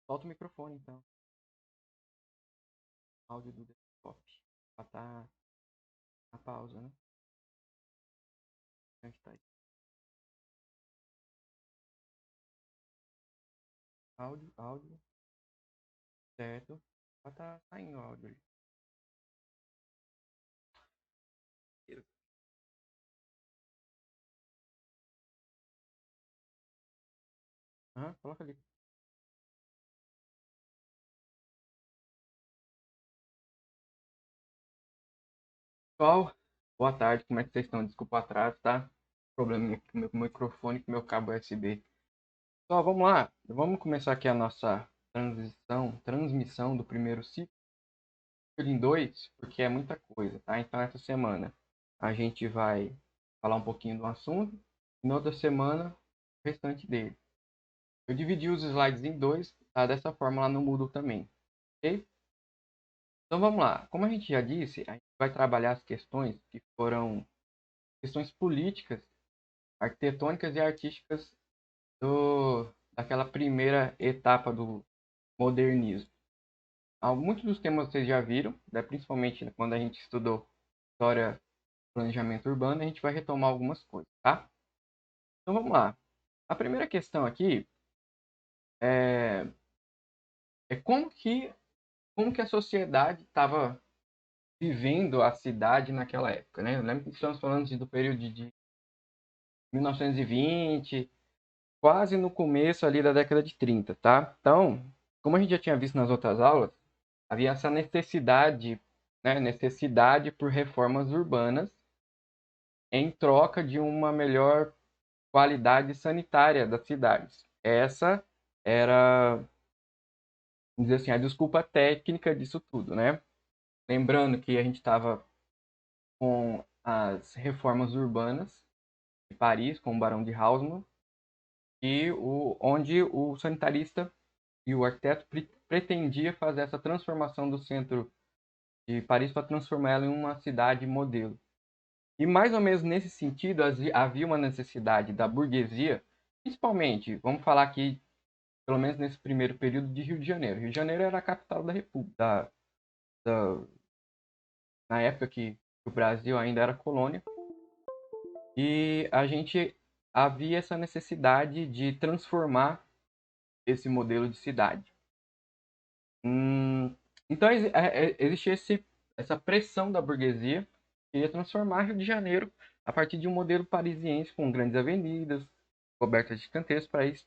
Solta o microfone, então. Áudio do desktop. Já tá na pausa, né? Onde tá aí? Áudio, áudio. Certo. Já tá saindo o áudio ali. Aham, coloca ali. Pessoal, boa tarde. Como é que vocês estão? Desculpa o atraso, tá? Probleminha aqui com o meu microfone e com o meu cabo USB. Pessoal, vamos lá. Vamos começar aqui a nossa transmissão do primeiro ciclo em dois, porque é muita coisa, tá? Então, essa semana a gente vai falar um pouquinho do assunto e na outra semana o restante dele. Eu dividi os slides em dois, tá? Dessa forma lá no Moodle também, ok? Então vamos lá. Como a gente já disse, a gente vai trabalhar as questões que foram questões políticas, arquitetônicas e artísticas daquela primeira etapa do modernismo. Muitos dos temas vocês já viram, né? Principalmente quando a gente estudou história, planejamento urbano, a gente vai retomar algumas coisas, tá? Então vamos lá. A primeira questão aqui é como que como que a sociedade estava vivendo a cidade naquela época, né? Eu lembro que estamos falando do período de 1920, quase no começo ali da década de 30, tá? Então, como a gente já tinha visto nas outras aulas, havia essa necessidade, né, necessidade por reformas urbanas em troca de uma melhor qualidade sanitária das cidades. Essa era, vamos dizer assim, a desculpa técnica disso tudo, né? Lembrando que a gente estava com as reformas urbanas de Paris, com o Barão de Haussmann, onde o sanitarista e o arquiteto pretendia fazer essa transformação do centro de Paris para transformá-la em uma cidade modelo. E mais ou menos nesse sentido havia uma necessidade da burguesia, principalmente, vamos falar aqui, pelo menos nesse primeiro período, de Rio de Janeiro. Rio de Janeiro era a capital da República, na época que o Brasil ainda era colônia, e a gente havia essa necessidade de transformar esse modelo de cidade. Então existia essa pressão da burguesia que queria transformar Rio de Janeiro a partir de um modelo parisiense com grandes avenidas, cobertas de canteiros. Para isso,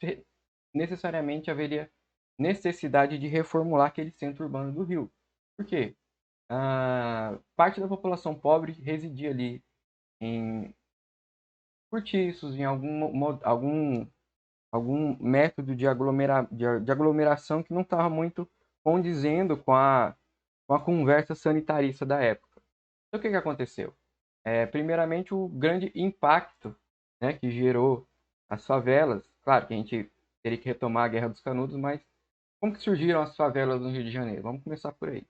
necessariamente haveria necessidade de reformular aquele centro urbano do Rio. Por quê? Parte da população pobre residia ali em cortiços, em algum método de aglomeração que não estava muito condizendo com a conversa sanitarista da época. Então, o que aconteceu? Primeiramente, o grande impacto, né, que gerou as favelas. Claro que a gente teria que retomar a Guerra dos Canudos, mas como que surgiram as favelas no Rio de Janeiro? Vamos começar por aí.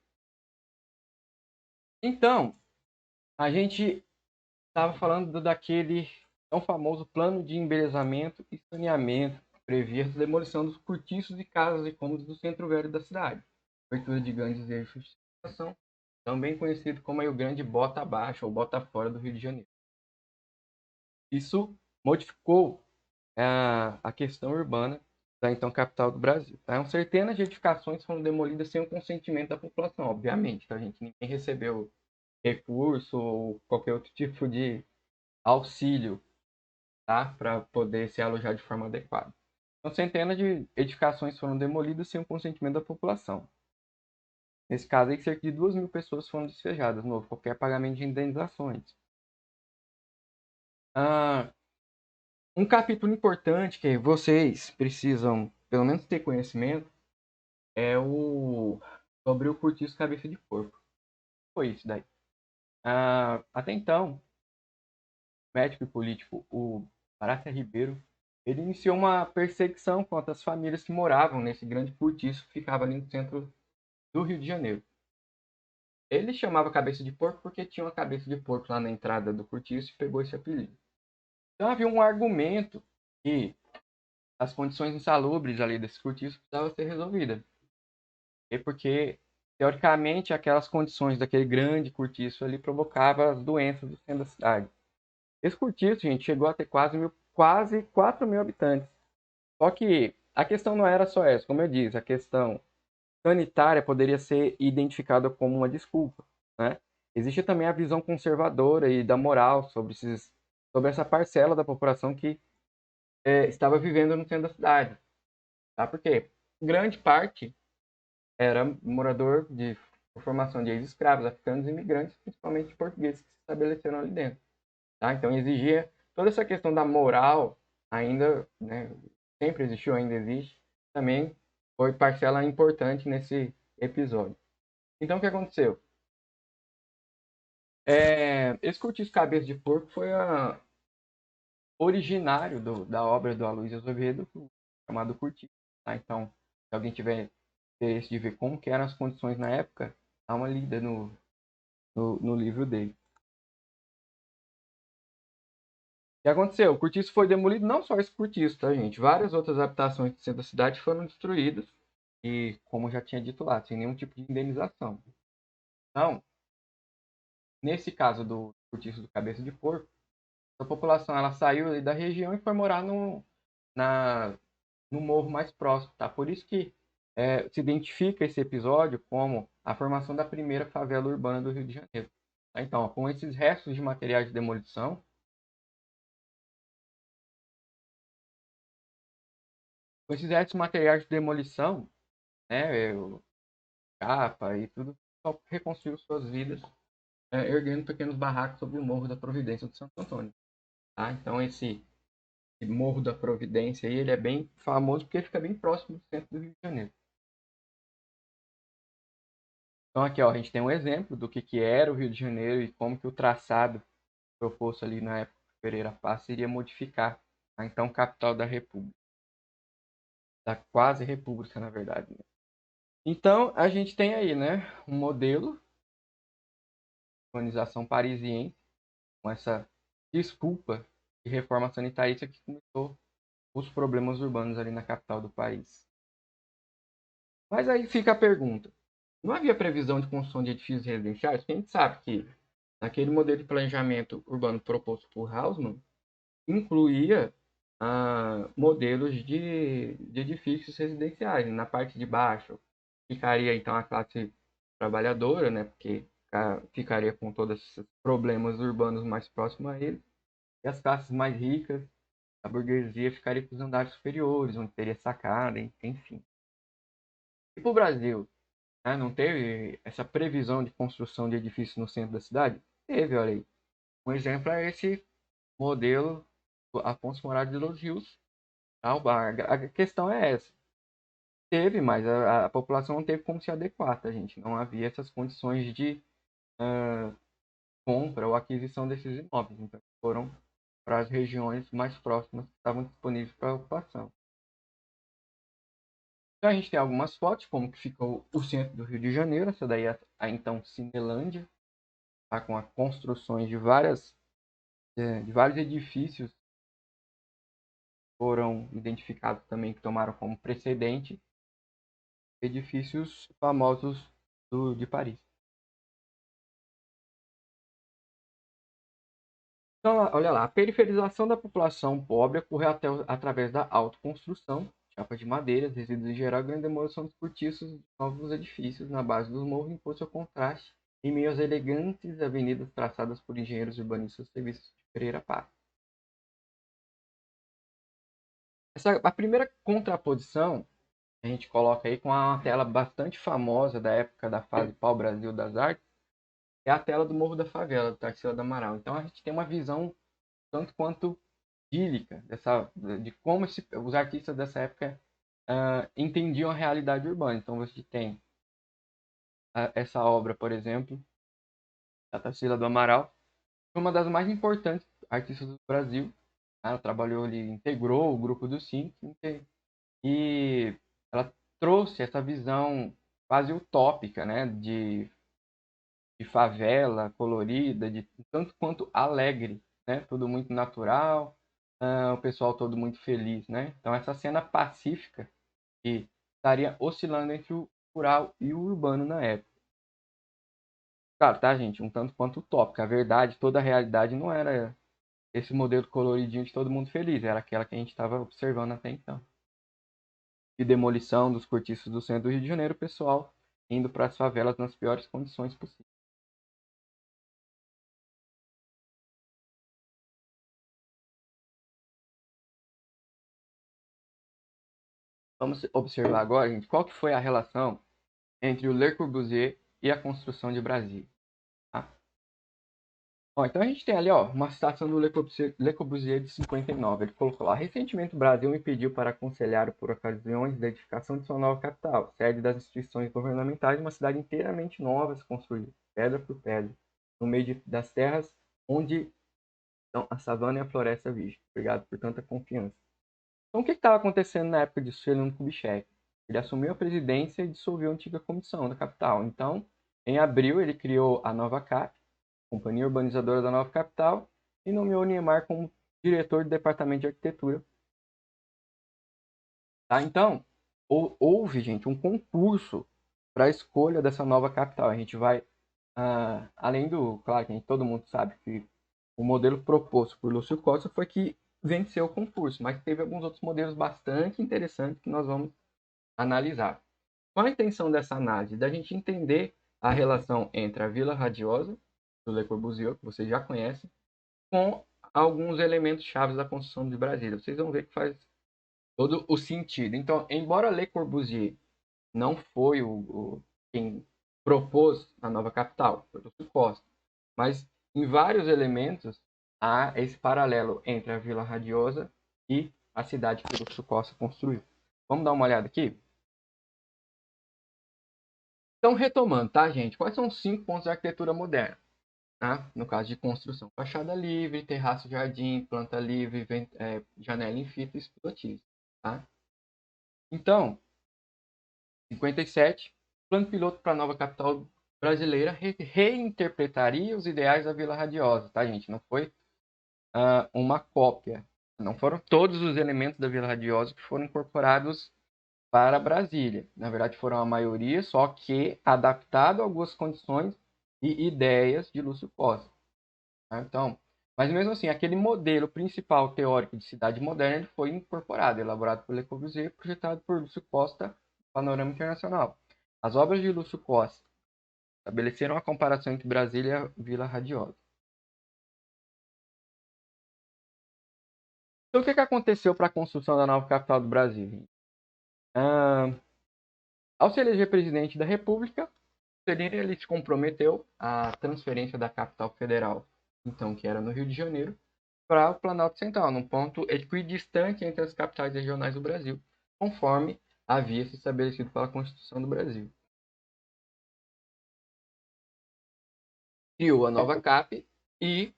Então, a gente estava falando daquele tão famoso plano de embelezamento e saneamento que previa a demolição dos cortiços e casas e cômodos do centro velho da cidade, abertura de grandes eixos de circulação, também conhecido como aí o grande bota abaixo ou bota fora do Rio de Janeiro. Isso modificou a questão urbana da então capital do Brasil. Tá? Centenas de edificações foram demolidas sem o consentimento da população, obviamente. Tá, gente? Ninguém recebeu recurso ou qualquer outro tipo de auxílio, tá? Para poder se alojar de forma adequada. Então, centenas de edificações foram demolidas sem o consentimento da população. Nesse caso, aí, cerca de 2.000 pessoas foram despejadas, não houve qualquer pagamento de indenizações. Um capítulo importante que vocês precisam, pelo menos, ter conhecimento é sobre o cortiço cabeça de porco. Foi isso daí. Até então, o médico e político, o Barata Ribeiro, ele iniciou uma perseguição contra as famílias que moravam nesse grande cortiço que ficava ali no centro do Rio de Janeiro. Ele chamava cabeça de porco porque tinha uma cabeça de porco lá na entrada do cortiço e pegou esse apelido. Então havia um argumento que as condições insalubres ali desse cortiço precisavam ser resolvidas. E porque, teoricamente, aquelas condições daquele grande cortiço ali provocavam as doenças do centro da cidade. Esse cortiço, gente, chegou a ter quase 4.000 habitantes. Só que a questão não era só essa, como eu disse, a questão sanitária poderia ser identificada como uma desculpa, né? Existe também a visão conservadora e da moral sobre essa parcela da população que estava vivendo no centro da cidade, tá? Porque grande parte era morador de formação de ex-escravos, africanos e imigrantes, principalmente portugueses que se estabeleceram ali dentro, tá? Então exigia toda essa questão da moral ainda, né, sempre existiu, ainda existe, também foi parcela importante nesse episódio. Então o que aconteceu? Esse cortiço cabeça de porco foi originário da obra do Aloysio Azevedo, chamado Cortiço, tá? Então, se alguém tiver interesse de ver como que eram as condições na época, dá uma lida no livro dele. O que aconteceu? O cortiço foi demolido, não só esse cortiço, tá, gente? Várias outras habitações do centro da cidade foram destruídas e, como já tinha dito lá, sem nenhum tipo de indenização. Então, nesse caso do cortiço do Cabeça de Porco, a população ela saiu ali da região e foi morar na, no morro mais próximo, tá? Por isso que se identifica esse episódio como a formação da primeira favela urbana do Rio de Janeiro. Tá? Então, ó, com esses restos de materiais de demolição, né, capa e tudo, só reconstruiu suas vidas, erguendo pequenos barracos sobre o Morro da Providência de Santo Antônio. Tá? Então, esse Morro da Providência aí, ele é bem famoso porque ele fica bem próximo do centro do Rio de Janeiro. Então aqui, ó, a gente tem um exemplo do que era o Rio de Janeiro e como que o traçado proposto ali na época do Pereira Passa iria modificar a então capital da República, da quase República, na verdade, né? Então a gente tem aí, né, um modelo de urbanização parisiense com essa desculpa de reforma sanitarista que começou os problemas urbanos ali na capital do país. Mas aí fica a pergunta: não havia previsão de construção de edifícios residenciais? Porque a gente sabe que naquele modelo de planejamento urbano proposto por Haussmann, incluía modelos de edifícios residenciais. Na parte de baixo ficaria então a classe trabalhadora, né, porque ficaria com todos esses problemas urbanos mais próximos a ele, e as classes mais ricas, a burguesia, ficaria com os andares superiores, onde teria sacada, enfim. E para o Brasil, né, não teve essa previsão de construção de edifícios no centro da cidade? Teve, olha aí. Um exemplo é esse modelo do Afonso Moraes de los Rios. A questão é essa. Teve, mas a população não teve como se adequar, tá, gente? Não havia essas condições de compra ou aquisição desses imóveis. Então, foram para as regiões mais próximas que estavam disponíveis para a ocupação. Então, a gente tem algumas fotos, como que ficou o centro do Rio de Janeiro. Essa daí é a então Cinelândia, tá, com as construções de vários edifícios foram identificados também que tomaram como precedente edifícios famosos de Paris. Então, olha lá, a periferização da população pobre ocorreu através da autoconstrução, chapa de madeiras, resíduos em geral, grande demolição dos cortiços de novos edifícios na base dos morros, impôs seu contraste em meio às elegantes avenidas traçadas por engenheiros urbanistas do serviço de Pereira Passa. A primeira contraposição a gente coloca aí com uma tela bastante famosa da época da fase Pau-Brasil das Artes, é a tela do Morro da Favela, do Tarsila do Amaral. Então a gente tem uma visão tanto quanto idílica de como os artistas dessa época entendiam a realidade urbana. Então você tem essa obra, por exemplo, da Tarsila do Amaral, uma das mais importantes artistas do Brasil. Ela trabalhou ali, integrou o grupo dos cinco e ela trouxe essa visão quase utópica, né, de favela colorida, de tanto quanto alegre, né? Tudo muito natural, o pessoal todo muito feliz, né? Então essa cena pacífica que estaria oscilando entre o rural e o urbano na época. Claro, tá, gente? Um tanto quanto utópica. A verdade, toda a realidade não era esse modelo coloridinho de todo mundo feliz, era aquela que a gente estava observando até então. De demolição dos cortiços do centro do Rio de Janeiro, o pessoal indo para as favelas nas piores condições possíveis. Vamos observar agora, gente, qual que foi a relação entre o Le Corbusier e a construção de Brasília. Tá? Ó, então a gente tem ali, ó, uma citação do Le Corbusier de 59. Ele colocou lá: recentemente o Brasil me pediu para aconselhar por ocasiões da edificação de sua nova capital, sede das instituições governamentais, uma cidade inteiramente nova a se construir, pedra por pedra, no meio das terras onde estão a savana e a floresta virgem. Obrigado por tanta confiança. Então, o que estava acontecendo na época de Juscelino Kubitschek? Ele assumiu a presidência e dissolveu a antiga comissão da capital. Então, em abril, ele criou a Nova CAP, Companhia Urbanizadora da Nova Capital, e nomeou Niemeyer como diretor do Departamento de Arquitetura. Tá? Então, houve, gente, um concurso para a escolha dessa nova capital. A gente vai, além do, claro que todo mundo sabe que o modelo proposto por Lúcio Costa foi que venceu o concurso, mas teve alguns outros modelos bastante interessantes que nós vamos analisar. Qual a intenção dessa análise? Da gente entender a relação entre a Vila Radiosa, do Le Corbusier, que vocês já conhecem, com alguns elementos chaves da construção de Brasília. Vocês vão ver que faz todo o sentido. Então, embora Le Corbusier não foi quem propôs a nova capital, foi Lúcio Costa, mas em vários elementos há esse paralelo entre a Vila Radiosa e a cidade que Lúcio Costa construiu. Vamos dar uma olhada aqui? Então, retomando, tá, gente? Quais são os 5 pontos da arquitetura moderna? Tá? No caso de construção, fachada livre, terraço, jardim, planta livre, janela em fita e explotivo. Tá? Então, 57, plano piloto para a nova capital brasileira reinterpretaria os ideais da Vila Radiosa, tá, gente? Não foi uma cópia. Não foram todos os elementos da Vila Radiosa que foram incorporados para Brasília. Na verdade, foram a maioria, só que adaptado a algumas condições e ideias de Lúcio Costa. Tá? Então, mas mesmo assim, aquele modelo principal teórico de cidade moderna ele foi incorporado, elaborado por Le Corbusier, projetado por Lúcio Costa, Panorama Internacional. As obras de Lúcio Costa estabeleceram a comparação entre Brasília e Vila Radiosa. Então, o que aconteceu para a construção da nova capital do Brasil? Ao se eleger presidente da República, ele se comprometeu à transferência da capital federal, então que era no Rio de Janeiro, para o Planalto Central, num ponto equidistante entre as capitais regionais do Brasil, conforme havia se estabelecido pela Constituição do Brasil. Criou a nova CAP e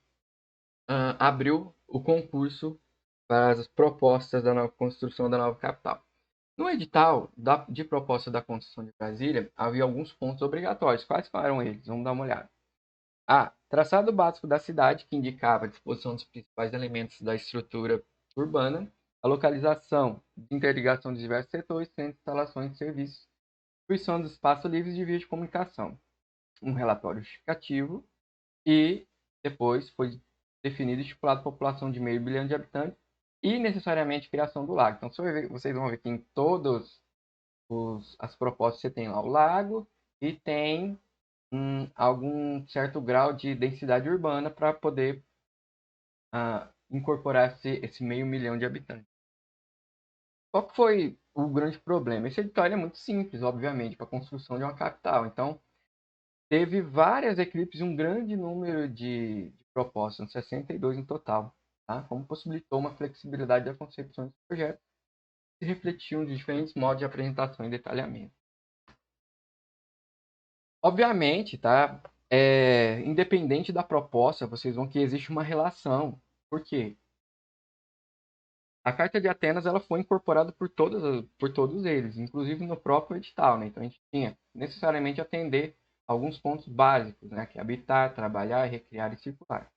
abriu o concurso para as propostas da nova construção da nova capital. No edital de proposta da construção de Brasília, havia alguns pontos obrigatórios. Quais foram eles? Vamos dar uma olhada. A. Traçado básico da cidade, que indicava a disposição dos principais elementos da estrutura urbana, a localização de interligação de diversos setores, centros, instalações e serviços, fruição dos espaços livres de vias de comunicação. Um relatório justificativo e depois foi definido e estipulado a população de meio bilhão de habitantes e necessariamente criação do lago. Então vocês vão ver que em todas as propostas você tem lá o lago e tem algum certo grau de densidade urbana para poder incorporar esse meio milhão de habitantes. Qual que foi o grande problema? Esse edital é muito simples, obviamente, para a construção de uma capital. Então, teve várias equipes e um grande número de propostas, 62 no total, tá? Como possibilitou uma flexibilidade da concepção dos projetos que refletiam os diferentes modos de apresentação e detalhamento. Obviamente, tá? Independente da proposta, vocês vão que existe uma relação. Por quê? A Carta de Atenas ela foi incorporada por todos eles, inclusive no próprio edital. Né? Então, a gente tinha necessariamente atender alguns pontos básicos, né? Que é habitar, trabalhar, recriar e circular.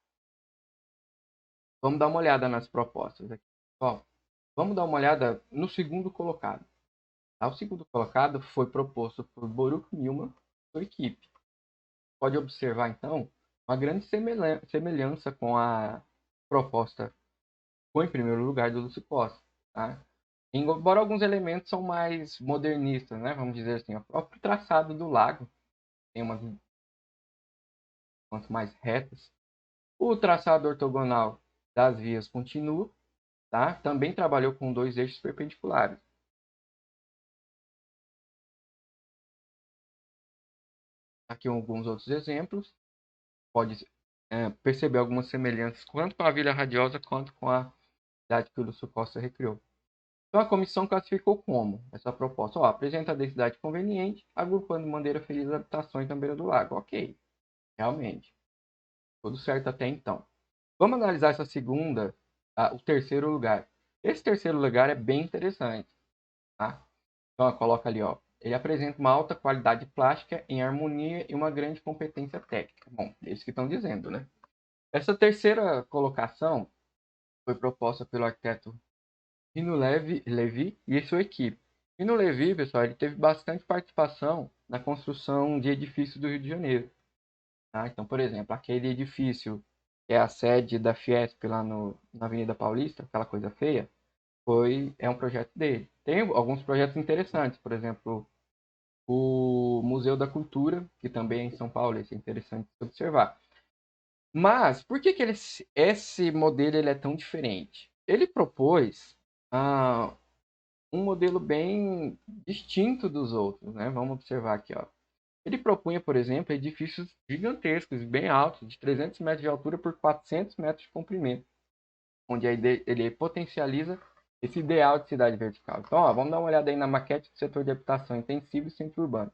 Vamos dar uma olhada nas propostas aqui. Ó, vamos dar uma olhada no segundo colocado. O segundo colocado foi proposto por Baruch Milman e sua equipe. Pode observar, então, uma grande semelhança com a proposta foi em primeiro lugar do Lúcio Costa. Tá? Embora alguns elementos são mais modernistas, né? Vamos dizer assim, o próprio traçado do lago tem umas mais retas. O traçado ortogonal das vias continua, tá? Também trabalhou com 2 eixos perpendiculares. Aqui alguns outros exemplos. Pode perceber algumas semelhanças tanto com a Vila Radiosa quanto com a cidade que o Lúcio Costa recriou. Então, a comissão classificou como essa proposta? Apresenta a densidade conveniente, agrupando de maneira feliz as habitações na beira do lago. Ok, realmente. Tudo certo até então. Vamos analisar essa segunda, o terceiro lugar. Esse terceiro lugar é bem interessante. Tá? Então, coloca ali, ó. Ele apresenta uma alta qualidade plástica em harmonia e uma grande competência técnica. Bom, eles que estão dizendo, né? Essa terceira colocação foi proposta pelo arquiteto Rino Levi e sua equipe. Rino Levi, pessoal, ele teve bastante participação na construção de edifícios do Rio de Janeiro. Tá? Então, por exemplo, aquele edifício que é a sede da Fiesp lá na Avenida Paulista, aquela coisa feia, é um projeto dele. Tem alguns projetos interessantes, por exemplo, o Museu da Cultura, que também é em São Paulo, isso é interessante de observar. Mas por que que esse modelo ele é tão diferente? Ele propôs um modelo bem distinto dos outros, né? Vamos observar aqui, ó. Ele propunha, por exemplo, edifícios gigantescos, bem altos, de 300 metros de altura por 400 metros de comprimento, onde ele potencializa esse ideal de cidade vertical. Então, ó, vamos dar uma olhada aí na maquete do setor de habitação intensivo e centro urbano.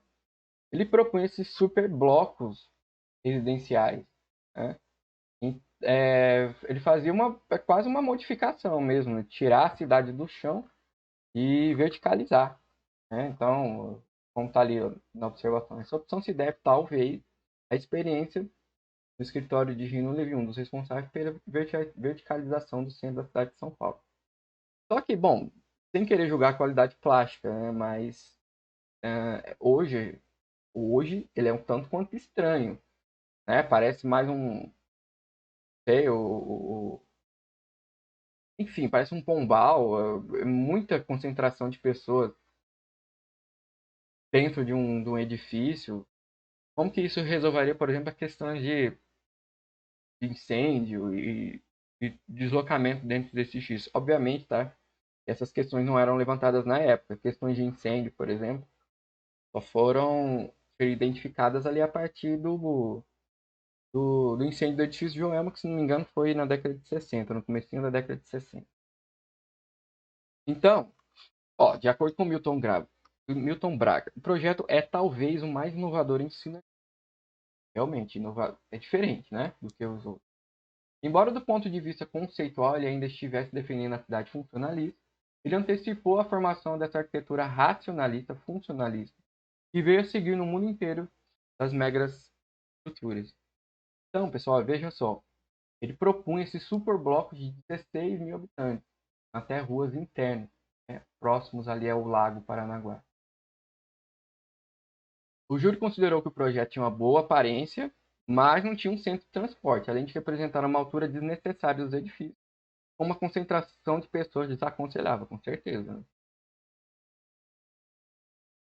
Ele propunha esses super blocos residenciais, né? Ele fazia quase uma modificação mesmo, né? Tirar a cidade do chão e verticalizar, né? Então, como está ali na observação, essa opção se deve talvez à experiência do escritório de Gino Levi, um dos responsáveis pela verticalização do centro da cidade de São Paulo. Só que, bom, sem querer julgar a qualidade plástica, né? Mas hoje ele é um tanto quanto estranho, né? Parece mais um, sei, enfim, parece um pombal, muita concentração de pessoas dentro de um edifício. Como que isso resolveria, por exemplo, a questão de incêndio e deslocamento dentro desse X? Obviamente, tá? Essas questões não eram levantadas na época. Questões de incêndio, por exemplo, só foram ser identificadas ali a partir do incêndio do edifício de Joelma, que se não me engano foi na década de 60, no comecinho da década de 60. Então, ó, de acordo com Milton Braga, o projeto é talvez o mais inovador em si, realmente inovador. É diferente, né, do que os outros. Embora do ponto de vista conceitual ele ainda estivesse defendendo a cidade funcionalista, ele antecipou a formação dessa arquitetura racionalista funcionalista, que veio a seguir no mundo inteiro das megas estruturas. Então, pessoal, veja só, ele propunha esse superbloco de 16 mil habitantes, até ruas internas, né, próximos ali ao Lago Paranaguá. O júri considerou que o projeto tinha uma boa aparência, mas não tinha um centro de transporte, além de representar uma altura desnecessária dos edifícios, com uma concentração de pessoas desaconselhável, com certeza, né?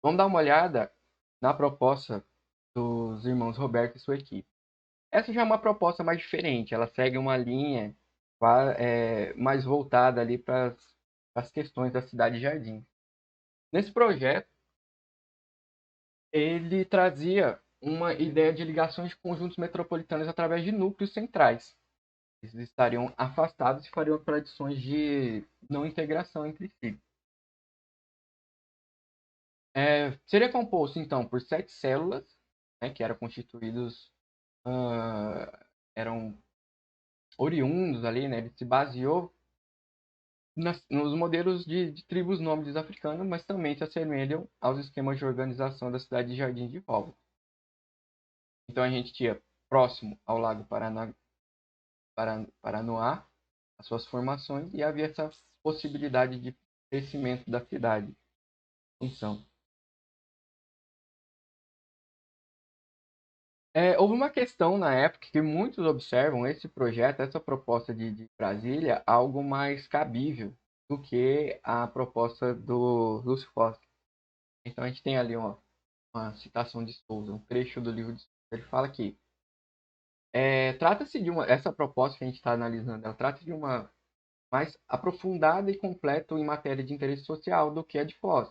Vamos dar uma olhada na proposta dos irmãos Roberto e sua equipe. Essa já é uma proposta mais diferente, ela segue uma linha mais voltada ali para as questões da cidade de Jardim. Nesse projeto, ele trazia uma ideia de ligações de conjuntos metropolitanos através de núcleos centrais. Eles estariam afastados e fariam tradições de não integração entre si. Seria composto, então, por 7 células, né, que eram constituídos, eram oriundos ali, né? Ele se baseou nos modelos de tribos nômades africanas, mas também se assemelham aos esquemas de organização da cidade de Jardim de Volta. Então a gente tinha próximo ao Lago Paranoá as suas formações e havia essa possibilidade de crescimento da cidade. Função. Houve uma questão na época que muitos observam esse projeto, essa proposta de Brasília, algo mais cabível do que a proposta do Lúcio Costa. Então a gente tem ali uma citação de Souza, um trecho do livro de Souza. Ele fala que trata-se de essa proposta que a gente está analisando, ela trata de uma mais aprofundada e completa em matéria de interesse social do que a de Foz.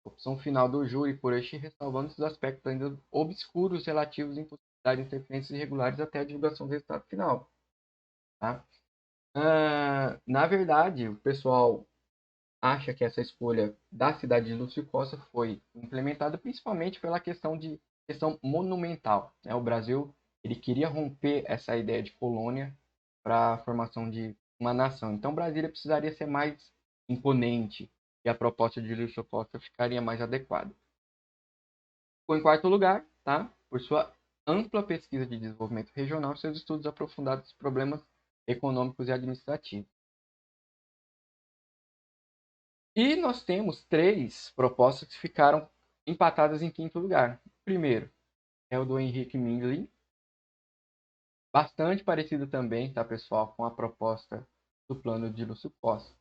Opção final do júri por este ressalvando os aspectos ainda obscuros relativos à impossibilidade de interferências irregulares até a divulgação do resultado final. Tá? Na verdade, o pessoal acha que essa escolha da cidade de Lúcio Costa foi implementada principalmente pela questão monumental, né? O Brasil ele queria romper essa ideia de colônia para a formação de uma nação. Então, Brasília precisaria ser mais imponente e a proposta de Lúcio Costa ficaria mais adequada. Ficou em quarto lugar, tá? Por sua ampla pesquisa de desenvolvimento regional e seus estudos aprofundados dos problemas econômicos e administrativos. E nós temos 3 propostas que ficaram empatadas em quinto lugar. O primeiro é o do Henrique Mindlin, bastante parecido também, tá, pessoal, com a proposta do plano de Lúcio Costa.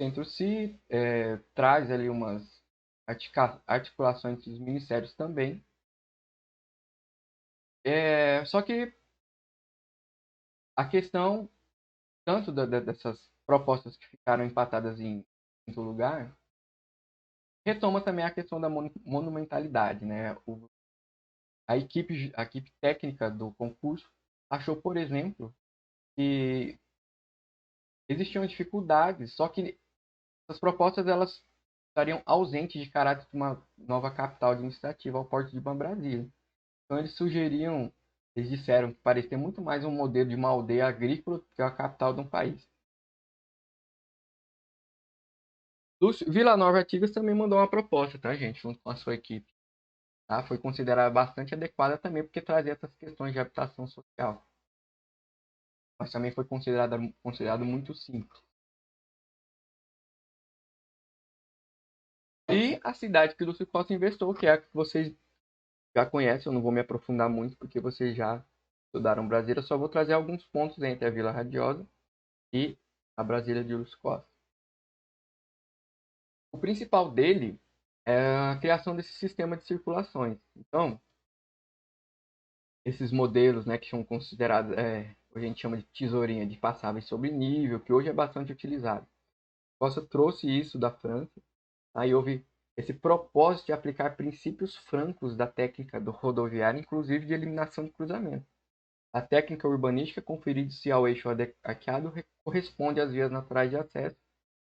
Centro-Se traz ali articulação entre os ministérios também. Só que a questão, tanto dessas propostas que ficaram empatadas em quinto lugar, retoma também a questão da monumentalidade, né? A equipe técnica do concurso achou, por exemplo, que existiam dificuldades, só que as propostas elas estariam ausentes de caráter de uma nova capital administrativa ao porte de Brasília. Então eles disseram que parecia muito mais um modelo de uma aldeia agrícola que a capital de um país. Vila Nova Artigas também mandou uma proposta, tá, gente, junto com a sua equipe. Tá? Foi considerada bastante adequada também porque trazia essas questões de habitação social. Mas também foi considerado muito simples. E a cidade que Lúcio Costa investiu, que é a que vocês já conhecem, eu não vou me aprofundar muito porque vocês já estudaram Brasília, só vou trazer alguns pontos entre a Vila Radiosa e a Brasília de Lúcio Costa. O principal dele é a criação desse sistema de circulações. Então, esses modelos, né, que são considerados, a gente chama de tesourinha de passáveis sobre nível, que hoje é bastante utilizado. Costa trouxe isso da França, aí houve esse propósito de aplicar princípios francos da técnica do rodoviário, inclusive de eliminação de cruzamento. A técnica urbanística conferida-se ao eixo arqueado corresponde às vias naturais de acesso,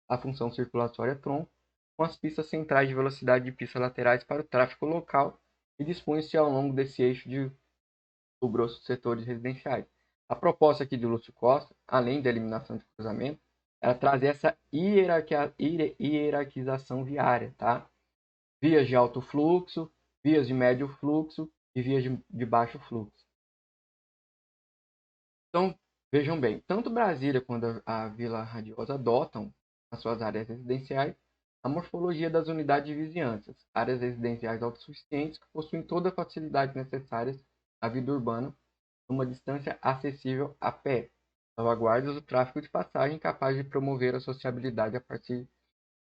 à função circulatória tronco, com as pistas centrais de velocidade de pistas laterais para o tráfego local e dispõe-se ao longo desse eixo do grosso de setores residenciais. A proposta aqui de Lúcio Costa, além da eliminação de cruzamento, era trazer essa hierarquização viária, tá? Vias de alto fluxo, vias de médio fluxo e vias de baixo fluxo. Então, vejam bem, tanto Brasília quanto a Vila Radiosa adotam, nas suas áreas residenciais, a morfologia das unidades de vizinhanças, áreas residenciais autossuficientes que possuem todas as facilidades necessárias à vida urbana, numa distância acessível a pé, salvaguardas do tráfego de passagem capaz de promover a sociabilidade a partir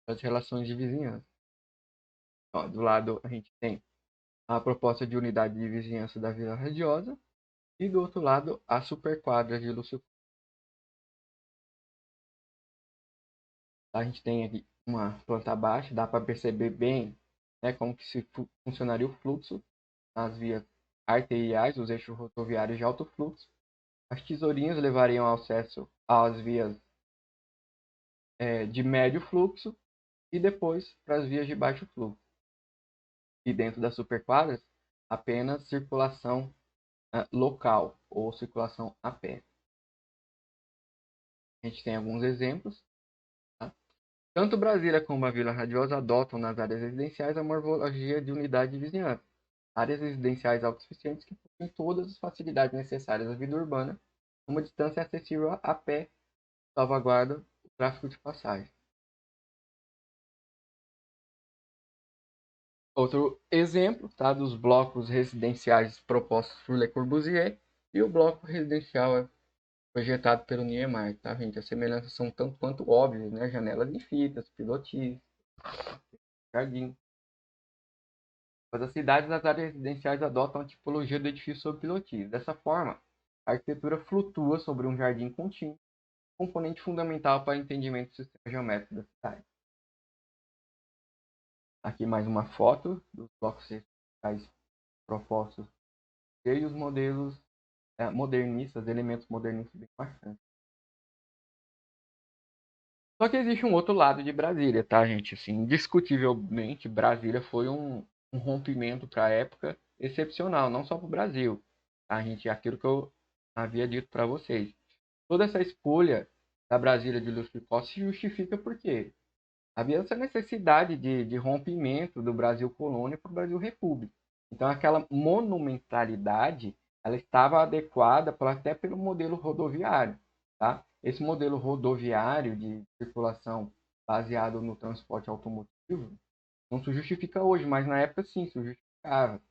das relações de vizinhança. Ó, do lado a gente tem a proposta de unidade de vizinhança da Vila Radiosa e do outro lado a superquadra de Lúcio. A gente tem aqui uma planta baixa, dá para perceber bem, né, como que funcionaria o fluxo nas vias arteriais, os eixos rodoviários de alto fluxo. As tesourinhas levariam ao acesso às vias de médio fluxo e depois para as vias de baixo fluxo. E dentro das superquadras, apenas circulação local ou circulação a pé. A gente tem alguns exemplos. Tá? Tanto Brasília como a Vila Radiosa adotam nas áreas residenciais a morfologia de unidade de vizinhança. Áreas residenciais autossuficientes que possuem todas as facilidades necessárias à vida urbana, numa distância acessível a pé, salvaguarda o tráfego de passagem. Outro exemplo, tá, dos blocos residenciais propostos por Le Corbusier e o bloco residencial projetado pelo Niemeyer, tá, gente? As semelhanças são tanto quanto óbvias, né? Janelas em fitas, pilotis, jardim. Mas as cidades nas áreas residenciais adotam a tipologia do edifício sob pilotis. Dessa forma, a arquitetura flutua sobre um jardim contínuo, componente fundamental para o entendimento do sistema geométrico da cidade. Aqui mais uma foto dos blocos residenciais propostos e os modelos modernistas, elementos modernistas bem marcantes. Só que existe um outro lado de Brasília, tá, gente? Assim, indiscutivelmente, Brasília foi um rompimento para a época excepcional, não só para o Brasil. Tá, gente? Aquilo que eu havia dito para vocês. Toda essa escolha da Brasília de Lúcio Costa se justifica porque havia essa necessidade de rompimento do Brasil colônia para o Brasil república. Então, aquela monumentalidade ela estava adequada até pelo modelo rodoviário. Tá? Esse modelo rodoviário de circulação baseado no transporte automotivo não se justifica hoje, mas na época sim, se justificava.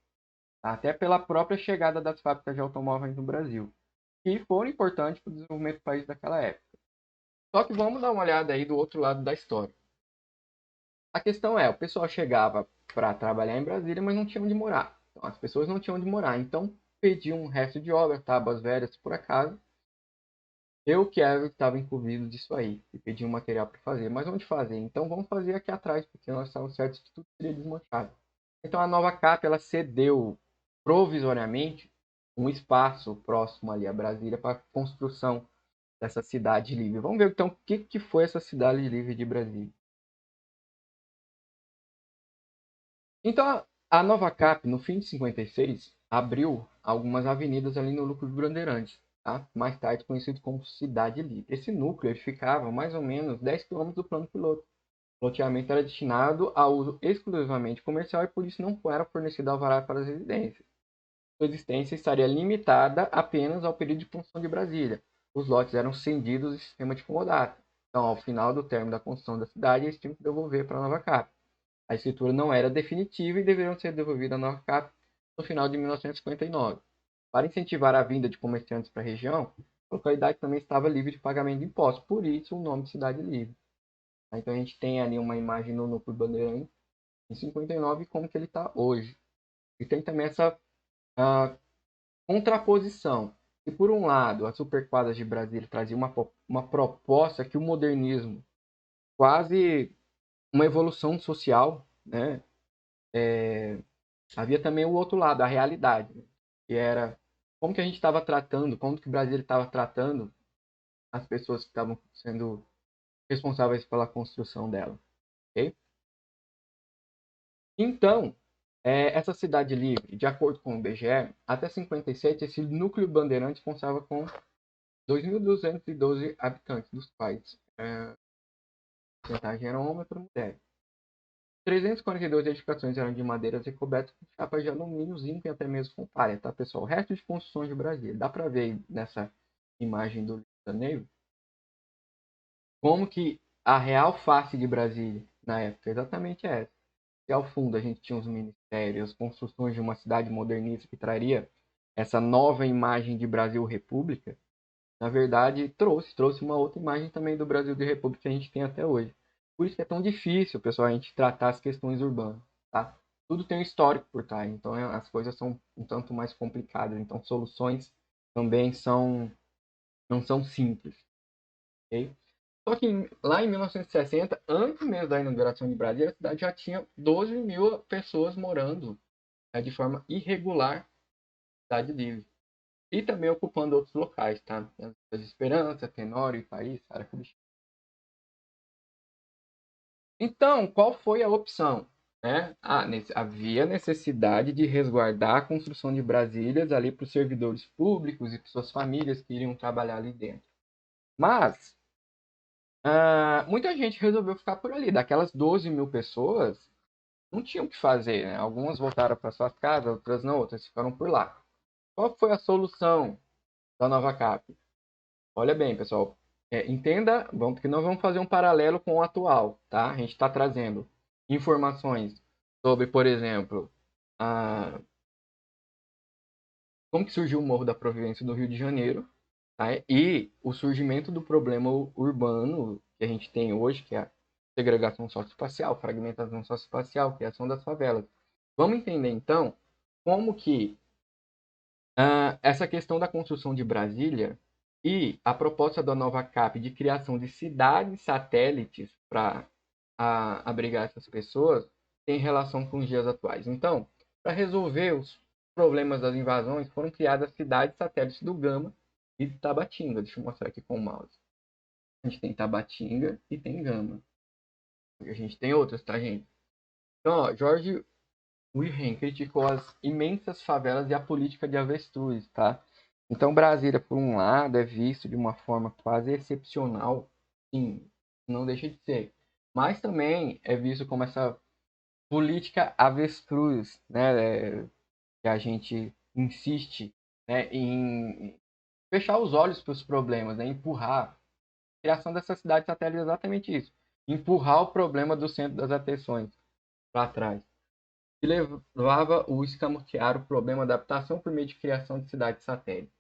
Tá? Até pela própria chegada das fábricas de automóveis no Brasil, que foram importantes para o desenvolvimento do país daquela época. Só que vamos dar uma olhada aí do outro lado da história. A questão é, o pessoal chegava para trabalhar em Brasília, mas não tinha onde morar. Então, as pessoas não tinham onde morar. Então, pediam um resto de obra, tábuas velhas, por acaso. Eu que estava incluído disso aí, e pedi um material para fazer. Mas onde fazer? Então, vamos fazer aqui atrás, porque nós estávamos certos que tudo seria desmanchado. Então, a nova CAP, ela cedeu provisoriamente um espaço próximo ali a Brasília para a construção dessa cidade livre. Vamos ver então o que foi essa cidade livre de Brasília. Então, a Nova Cap, no fim de 56, abriu algumas avenidas ali no núcleo de Bandeirantes, tá? Mais tarde conhecido como Cidade Livre. Esse núcleo ele ficava mais ou menos 10 quilômetros do plano piloto. O loteamento era destinado a uso exclusivamente comercial e por isso não era fornecido alvará para as residências. Sua existência estaria limitada apenas ao período de construção de Brasília. Os lotes eram cedidos em sistema de comodato. Então, ao final do término da construção da cidade, eles tinham que devolver para a Nova Cap. A escritura não era definitiva e deveriam ser devolvidas à Nova Cap no final de 1959. Para incentivar a vinda de comerciantes para a região, a localidade também estava livre de pagamento de impostos, por isso o nome de Cidade Livre. Então a gente tem ali uma imagem no núcleo Bandeirantes em 59 e como que ele está hoje. E tem também essa contraposição. E por um lado, as superquadras de Brasília traziam uma proposta que o modernismo, quase uma evolução social, né? Havia também o outro lado, a realidade, né? Que era como que a gente estava tratando, como que o Brasil estava tratando as pessoas que estavam sendo responsáveis pela construção dela, ok? Então, essa cidade livre, de acordo com o IBGE, até 57, esse núcleo bandeirante constava com 2.212 habitantes, dos quais a porcentagem era homem para mulher. 342 edificações eram de madeiras recobertas com chapas de alumínio, zinco e até mesmo com palha, tá, pessoal? O resto de construções de Brasília. Dá para ver nessa imagem do Rio de Janeiro como que a real face de Brasília na época é exatamente essa. E ao fundo a gente tinha os ministérios, construções de uma cidade modernista que traria essa nova imagem de Brasil República. Na verdade, trouxe uma outra imagem também do Brasil de República que a gente tem até hoje. Por isso que é tão difícil, pessoal, a gente tratar as questões urbanas, tá? Tudo tem um histórico por trás, então as coisas são um tanto mais complicadas, então soluções também não são simples, ok? Só que lá em 1960, antes mesmo da inauguração de Brasília, a cidade já tinha 12 mil pessoas morando, né, de forma irregular, cidade livre. E também ocupando outros locais, tá? As Esperança, Tenório, País, Aracubici. Então, qual foi a opção? Né? Havia necessidade de resguardar a construção de Brasílias ali para os servidores públicos e para suas famílias que iriam trabalhar ali dentro. Mas muita gente resolveu ficar por ali. Daquelas 12 mil pessoas, não tinham o que fazer. Né? Algumas voltaram para suas casas, outras não, outras ficaram por lá. Qual foi a solução da Nova Cap? Olha bem, pessoal. Entenda, porque nós vamos fazer um paralelo com o atual, tá? A gente está trazendo informações sobre, por exemplo, como que surgiu o Morro da Providência do Rio de Janeiro, tá? E o surgimento do problema urbano que a gente tem hoje, que é a segregação socioespacial, fragmentação socioespacial, criação das favelas. Vamos entender, então, como que essa questão da construção de Brasília e a proposta da nova CAP de criação de cidades satélites para abrigar essas pessoas tem relação com os dias atuais. Então, para resolver os problemas das invasões, foram criadas cidades satélites do Gama e de Tabatinga. Deixa eu mostrar aqui com o mouse. A gente tem Tabatinga e tem Gama. E a gente tem outras, tá, gente? Então, ó, Jorge Wilhelm criticou as imensas favelas e a política de avestruz, tá? Então, Brasília, por um lado, é visto de uma forma quase excepcional, sim, não deixa de ser, mas também é visto como essa política avestruz, né, que a gente insiste, né, em fechar os olhos para os problemas, né, empurrar. A criação dessa cidade satélite é exatamente isso, empurrar o problema do centro das atenções para trás que levava o escamotear o problema da adaptação por meio de criação de cidades satélites.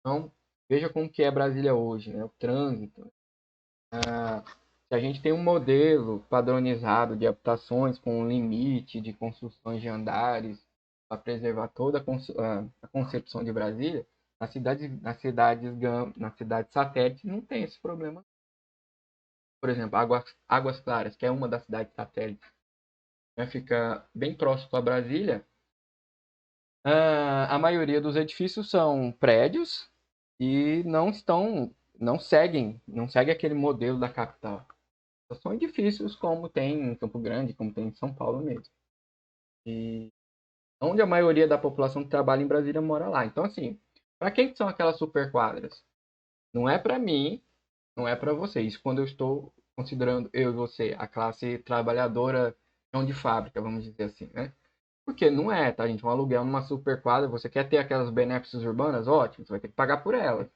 Então, veja como que é Brasília hoje, né? O trânsito, Se a gente tem um modelo padronizado de habitações com um limite de construções de andares para preservar toda a concepção de Brasília, nas cidades satélites não tem esse problema. Por exemplo, Águas Claras, que é uma das cidades satélites, né, fica bem próximo a Brasília. A maioria dos edifícios são prédios e não seguem aquele modelo da capital. São edifícios como tem em Campo Grande, como tem em São Paulo mesmo. E onde a maioria da população que trabalha em Brasília mora lá. Então, assim, para quem que são aquelas superquadras? Não é para mim, não é para vocês. Quando eu estou considerando eu e você, a classe trabalhadora não de fábrica, vamos dizer assim, né? Porque não é, tá, gente? Um aluguel numa superquadra, você quer ter aquelas benefícios urbanas? Ótimo, você vai ter que pagar por elas.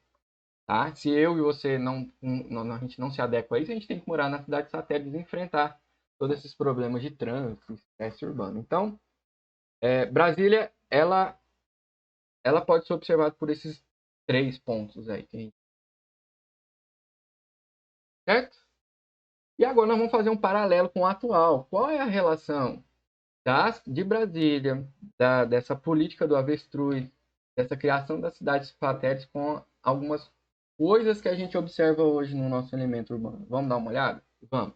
Tá? Se eu e você a gente não se adequa a isso, a gente tem que morar na cidade satélite e enfrentar todos esses problemas de trânsito, estresse urbano. Então, Brasília, ela pode ser observada por esses três pontos aí, certo? E agora nós vamos fazer um paralelo com o atual. Qual é a relação de Brasília, dessa política do avestruz, dessa criação das cidades satélites com algumas coisas que a gente observa hoje no nosso elemento urbano? Vamos dar uma olhada? Vamos.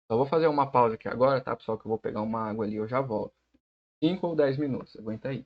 Só vou fazer uma pausa aqui agora, tá, pessoal? Que eu vou pegar uma água ali e eu já volto. 5 ou 10 minutos, aguenta aí.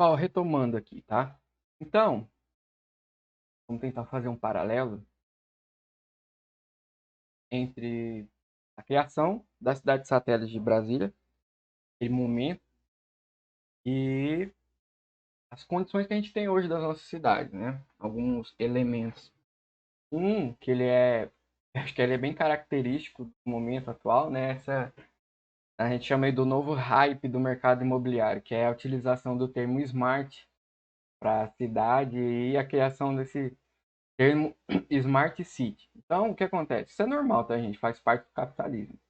Pessoal, retomando aqui, tá? Então, vamos tentar fazer um paralelo entre a criação da cidade satélite de Brasília, aquele momento, e as condições que a gente tem hoje das nossas cidades, né? Alguns elementos. Um, que ele é, acho que ele é bem característico do momento atual, né? A gente chama aí do novo hype do mercado imobiliário, que é a utilização do termo smart para a cidade e a criação desse termo Smart City. Então, o que acontece? Isso é normal, tá, gente? Faz parte do capitalismo.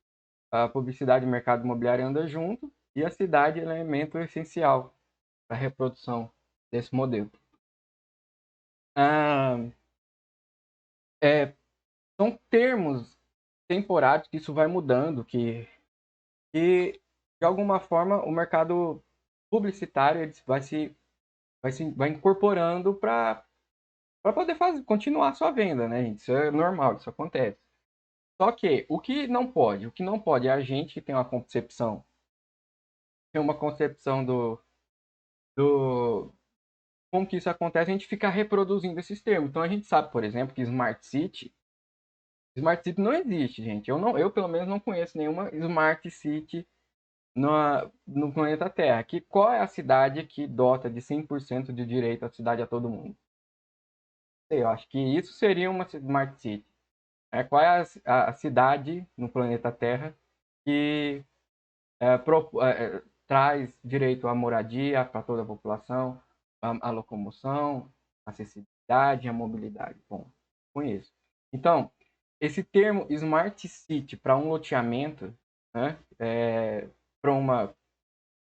A publicidade e o mercado imobiliário andam junto e a cidade é um elemento essencial para a reprodução desse modelo. Ah, são termos temporários que isso vai mudando, que de alguma forma o mercado publicitário ele vai incorporando para poder continuar a sua venda, né, gente? Isso é normal, isso acontece. Só que o que não pode é a gente que tem uma concepção do como que isso acontece, a gente ficar reproduzindo esses termos. Então a gente sabe, por exemplo, que Smart City não existe, gente. Eu pelo menos não conheço nenhuma Smart City no planeta Terra. Qual é a cidade que dota de 100% de direito à cidade a todo mundo? Eu acho que isso seria uma Smart City. Qual é a cidade no planeta Terra que traz direito à moradia para toda a população, à locomoção, à acessibilidade, à mobilidade? Bom, conheço. Então, esse termo Smart City para um loteamento, né, para uma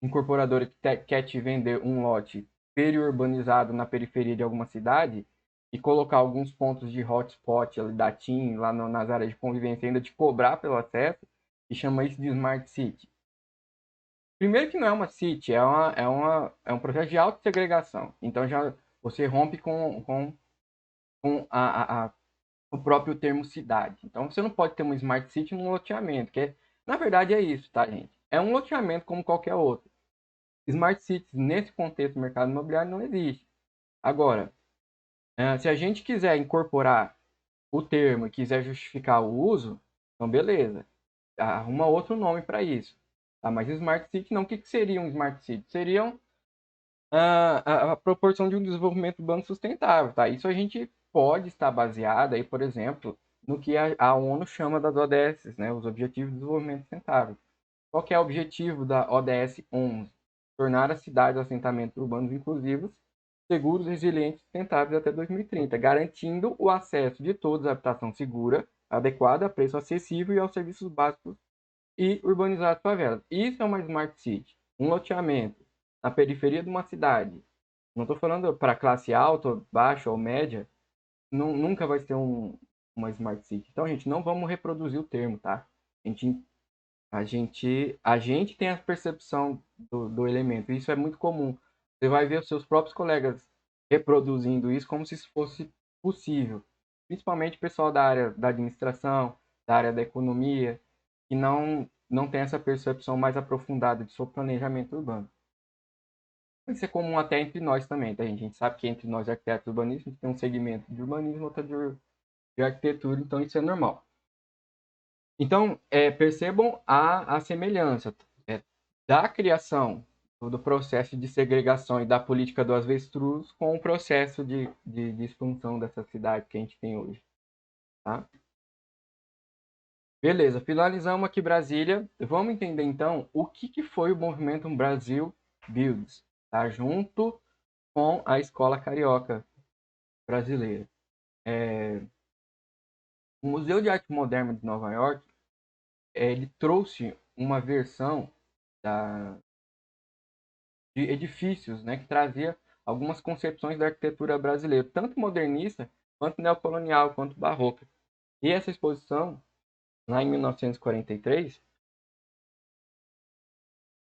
incorporadora que quer te vender um lote periurbanizado na periferia de alguma cidade e colocar alguns pontos de hotspot ali da TIM, lá nas áreas de convivência, ainda te cobrar pelo acesso, e chama isso de Smart City. Primeiro que não é uma city, é um processo de autossegregação. Então já você rompe com o próprio termo cidade. Então você não pode ter uma Smart City num loteamento, na verdade é isso, tá, gente? É um loteamento como qualquer outro. Smart Cities, nesse contexto do mercado imobiliário, não existe. Agora, se a gente quiser incorporar o termo e quiser justificar o uso, então beleza, arruma outro nome para isso. Tá? Mas Smart City não. O que seria um Smart City? Seriam a proporção de um desenvolvimento urbano sustentável. Tá? Isso a gente pode estar baseado, aí, por exemplo, no que a ONU chama das ODS, né? Os Objetivos de Desenvolvimento Sustentável. Qual que é o objetivo da ODS 11? Tornar as cidades e assentamentos urbanos inclusivos, seguros, resilientes e sustentáveis até 2030, garantindo o acesso de todos à habitação segura, adequada, a preço acessível e aos serviços básicos e urbanizar as favelas. Isso é uma Smart City. Um loteamento na periferia de uma cidade. Não estou falando para classe alta, baixa ou média. Nunca vai ser uma Smart City. Então, gente, não vamos reproduzir o termo, tá? A gente, a gente tem a percepção do elemento. Isso é muito comum. Você vai ver os seus próprios colegas reproduzindo isso como se isso fosse possível. Principalmente o pessoal da área da administração, da área da economia, que não tem essa percepção mais aprofundada de sobre planejamento urbano. Isso é comum até entre nós também, tá, gente? A gente sabe que entre nós arquitetos urbanistas, a gente tem um segmento de urbanismo, outro de arquitetura, então isso é normal. Então, percebam a semelhança da criação do processo de segregação e da política do avestruz com o processo de expansão dessa cidade que a gente tem hoje. Tá? Beleza, finalizamos aqui Brasília. Vamos entender então o que foi o movimento Brasil Builds, tá? Junto com a Escola Carioca Brasileira. O Museu de Arte Moderna de Nova York, ele trouxe uma versão de edifícios, né, que trazia algumas concepções da arquitetura brasileira, tanto modernista, quanto neocolonial, quanto barroca. E essa exposição, lá em 1943,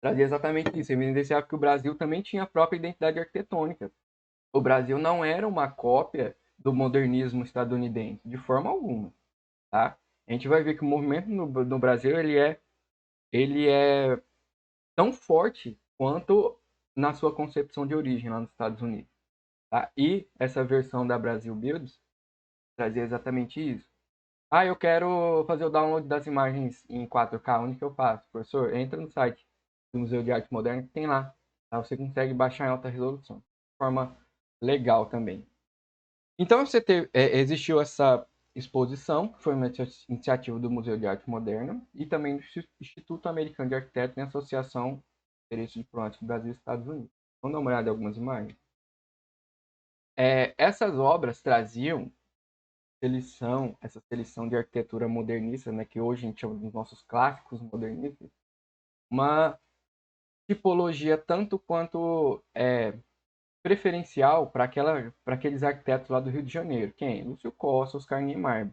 trazia exatamente isso, evidenciava que o Brasil também tinha a própria identidade arquitetônica. O Brasil não era uma cópia do modernismo estadunidense, de forma alguma. Tá? A gente vai ver que o movimento no Brasil ele é tão forte quanto na sua concepção de origem lá nos Estados Unidos. Tá? E essa versão da Brasil Builds trazia exatamente isso. Ah, eu quero fazer o download das imagens em 4K, onde que eu faço? Professor, entra no site do Museu de Arte Moderna que tem lá. Tá? Você consegue baixar em alta resolução. De forma legal também. Então, existiu essa exposição, que foi uma iniciativa do Museu de Arte Moderna e também do Instituto Americano de Arquitetos em Associação Interesse Diplomático do Brasil e Estados Unidos. Vamos dar uma olhada em algumas imagens. Essas obras traziam essa seleção de arquitetura modernista, né, que hoje a gente chama dos nossos clássicos modernistas, uma tipologia tanto quanto preferencial para aqueles arquitetos lá do Rio de Janeiro. Quem? Lúcio Costa, Oscar Niemeyer.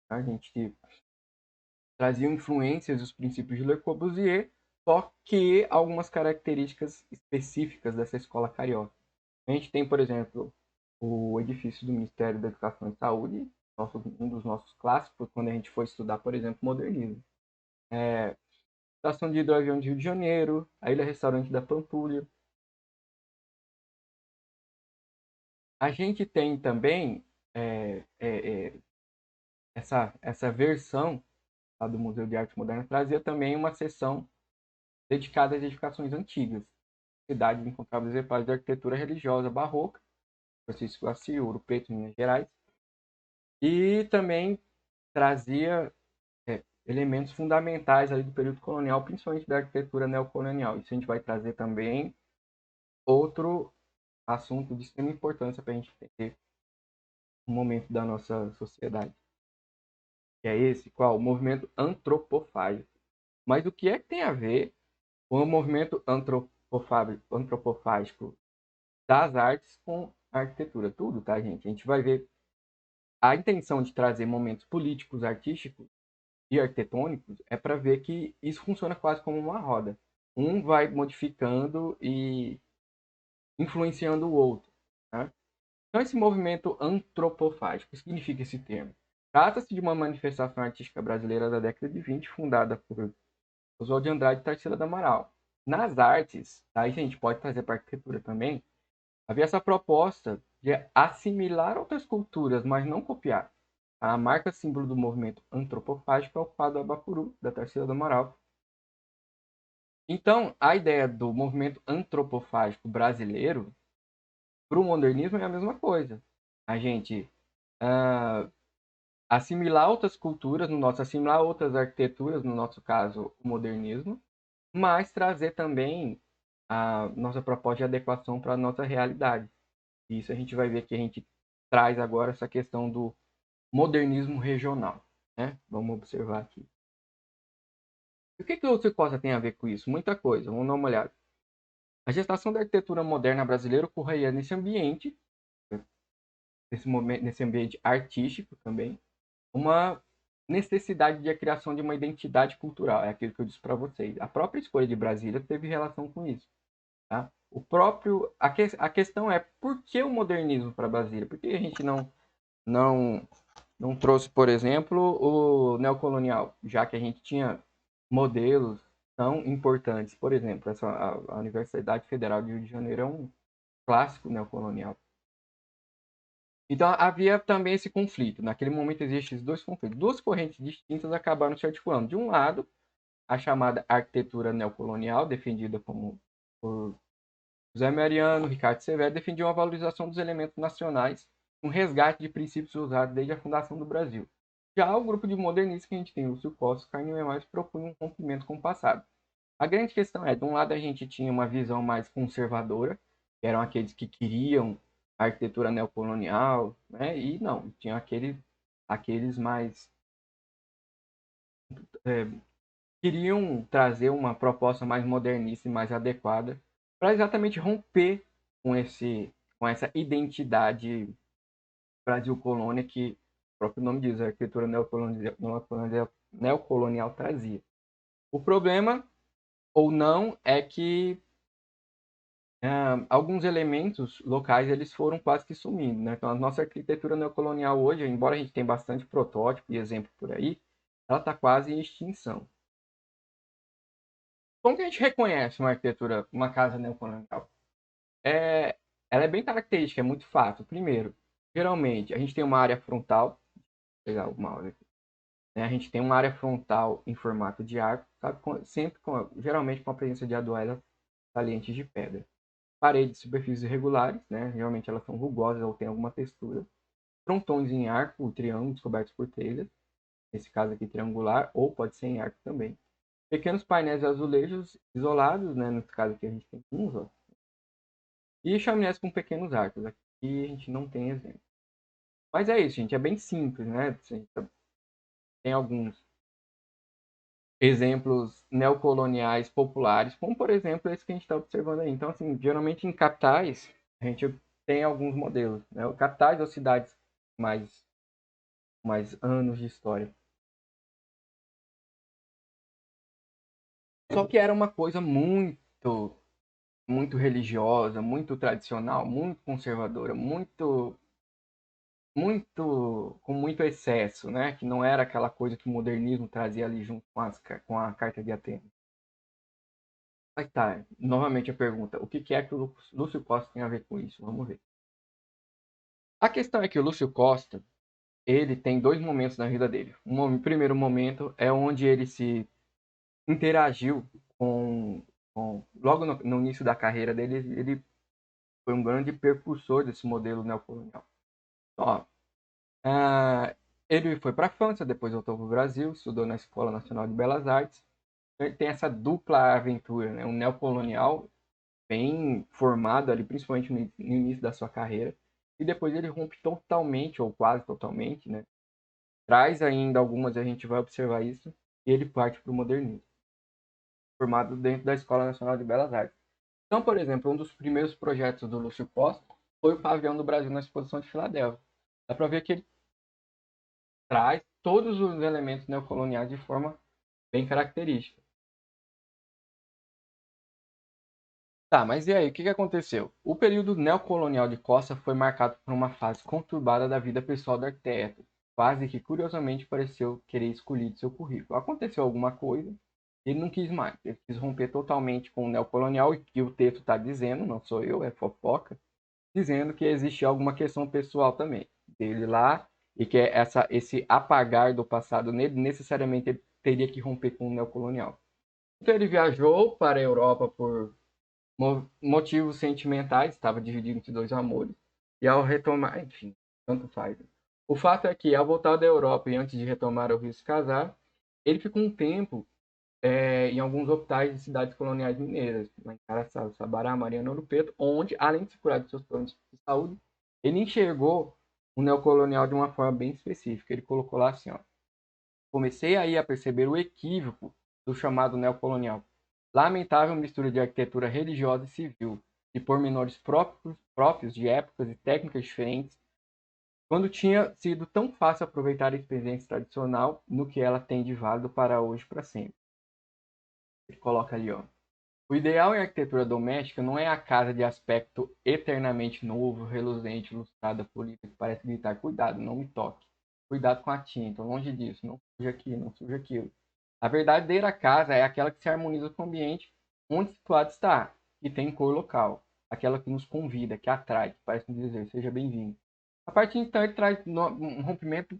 A gente trazia influências dos princípios de Le Corbusier, só que algumas características específicas dessa escola carioca. A gente tem, por exemplo, o edifício do Ministério da Educação e Saúde, um dos nossos clássicos, quando a gente foi estudar, por exemplo, modernismo. Estação de hidroavião de Rio de Janeiro, a Ilha Restaurante da Pampulha. A gente tem também essa versão lá do Museu de Arte Moderna, trazia também uma seção dedicada às edificações antigas. Cidades encontravam exemplares de arquitetura religiosa barroca, Francisco Garcia, Ouro Preto, Minas Gerais, e também trazia elementos fundamentais ali do período colonial, principalmente da arquitetura neocolonial. Isso a gente vai trazer também outro assunto de extrema importância para a gente entender o momento da nossa sociedade. Que é esse, qual? O movimento antropofágico. Mas o que é que tem a ver com o movimento antropofágico das artes com a arquitetura? Tudo, tá, gente? A gente vai ver a intenção de trazer momentos políticos, artísticos e arquitetônicos é para ver que isso funciona quase como uma roda. Um vai modificando e influenciando o outro. Né? Então, esse movimento antropofágico, o que significa esse termo? Trata-se de uma manifestação artística brasileira da década de 20, fundada por Oswald de Andrade e Tarsila do Amaral. Nas artes, aí a gente pode trazer para a arquitetura também, havia essa proposta de assimilar outras culturas, mas não copiar. A marca símbolo do movimento antropofágico é o quadro Abapuru, da Tarsila do Amaral. Então, a ideia do movimento antropofágico brasileiro para o modernismo é a mesma coisa. A gente assimilar outras culturas, assimilar outras arquiteturas, no nosso caso, o modernismo, mas trazer também a nossa proposta de adequação para a nossa realidade. E isso a gente vai ver que a gente traz agora essa questão do modernismo regional. Né? Vamos observar aqui. E o que o Lúcio Costa tem a ver com isso? Muita coisa, vamos dar uma olhada. A gestação da arquitetura moderna brasileira ocorreria nesse ambiente, nesse ambiente artístico também, uma necessidade de a criação de uma identidade cultural. É aquilo que eu disse para vocês. A própria escolha de Brasília teve relação com isso. Tá? A questão é por que o modernismo para Brasília? Por que a gente não trouxe, por exemplo, o neocolonial, já que a gente tinha modelos tão importantes. Por exemplo, a Universidade Federal de Rio de Janeiro é um clássico neocolonial. Então havia também esse conflito. Naquele momento existem esses dois conflitos. Duas correntes distintas acabaram se articulando. De um lado, a chamada arquitetura neocolonial, defendida por José Mariano, Ricardo Severo, defendiam a valorização dos elementos nacionais, um resgate de princípios usados desde a fundação do Brasil. Já o grupo de modernistas que a gente tem, Lúcio Costa e Carlos Memais, propunha um rompimento com o passado. A grande questão é, de um lado a gente tinha uma visão mais conservadora, que eram aqueles que queriam a arquitetura neocolonial, né? E não, tinha aqueles mais queriam trazer uma proposta mais modernista e mais adequada para exatamente romper com essa identidade Brasil colônia que o próprio nome diz, a arquitetura neocolonial trazia. O problema ou não é que alguns elementos locais eles foram quase que sumindo, né? Então a nossa arquitetura neocolonial hoje, embora a gente tenha bastante protótipo e exemplo por aí, ela está quase em extinção. Como que a gente reconhece uma arquitetura, uma casa neocolonial? É, ela é bem característica, é muito fácil. Primeiro, geralmente, a gente tem uma área frontal, vou pegar o mouse aqui, né? A gente tem uma área frontal em formato de arco, sabe? Sempre geralmente com a presença de aduelas salientes de pedra. Paredes de superfícies irregulares, né? Geralmente elas são rugosas ou têm alguma textura. Frontões em arco, triângulos cobertos por telhas, nesse caso aqui triangular, ou pode ser em arco também. Pequenos painéis de azulejos isolados, né? Nesse caso aqui a gente tem uns, ó. E chaminés com pequenos arcos. Aqui a gente não tem exemplo. Mas é isso, gente. É bem simples, né? Tem alguns exemplos neocoloniais populares, como por exemplo esse que a gente está observando aí. Então, assim, geralmente em capitais, a gente tem alguns modelos, né? Capitais ou cidades mais, mais anos de história. Só que era uma coisa muito religiosa, muito tradicional, muito conservadora, com muito excesso, né? Que não era aquela coisa que o modernismo trazia ali junto com a Carta de Atenas. Mas tá, novamente a pergunta, o que é que o Lúcio Costa tem a ver com isso? Vamos ver. A questão é que o Lúcio Costa, ele tem dois momentos na vida dele. O primeiro momento é onde ele se interagiu logo no início da carreira dele, ele foi um grande percursor desse modelo neocolonial. Ó, ah, ele foi para a França, depois voltou para o Brasil, estudou na Escola Nacional de Belas Artes. Ele tem essa dupla aventura, né? Um neocolonial bem formado ali, principalmente no início da sua carreira, e depois ele rompe totalmente, ou quase totalmente, né? Traz ainda algumas, a gente vai observar isso, e ele parte para o modernismo, formado dentro da Escola Nacional de Belas Artes. Então, por exemplo, um dos primeiros projetos do Lúcio Costa foi o Pavilhão do Brasil na Exposição de Filadélfia. Dá para ver que ele traz todos os elementos neocoloniais de forma bem característica. Tá, mas e aí, o que aconteceu? O período neocolonial de Costa foi marcado por uma fase conturbada da vida pessoal do arquiteto, fase que curiosamente pareceu querer excluir de seu currículo. Aconteceu alguma coisa, ele não quis mais, ele quis romper totalmente com o neocolonial, e o texto está dizendo, não sou eu, é fofoca, dizendo que existia alguma questão pessoal também dele lá, e que esse apagar do passado nele, necessariamente ele teria que romper com o neocolonial. Então ele viajou para a Europa por motivos sentimentais, estava dividido entre dois amores, e ao retomar, enfim, tanto faz. O fato é que, ao voltar da Europa e antes de retomar o Rio se casar, ele ficou um tempo em alguns hospitais de cidades coloniais mineiras, em Caraçá, Sabará, Mariana Ouro Preto, onde, além de se curar de seus problemas de saúde, ele enxergou o neocolonial de uma forma bem específica. Ele colocou lá assim, ó, comecei aí a perceber o equívoco do chamado neocolonial. Lamentável mistura de arquitetura religiosa e civil, de pormenores próprios de épocas e técnicas diferentes, quando tinha sido tão fácil aproveitar a experiência tradicional no que ela tem de válido para hoje e para sempre. Ele coloca ali, ó. O ideal em arquitetura doméstica não é a casa de aspecto eternamente novo, reluzente, lustrada, polida, que parece gritar: cuidado, não me toque. Cuidado com a tinta, longe disso, não suja aqui, não suja aquilo. A verdadeira casa é aquela que se harmoniza com o ambiente onde situado está, e tem cor local. Aquela que nos convida, que atrai, que parece dizer: seja bem-vindo. A partir de então, ele traz um rompimento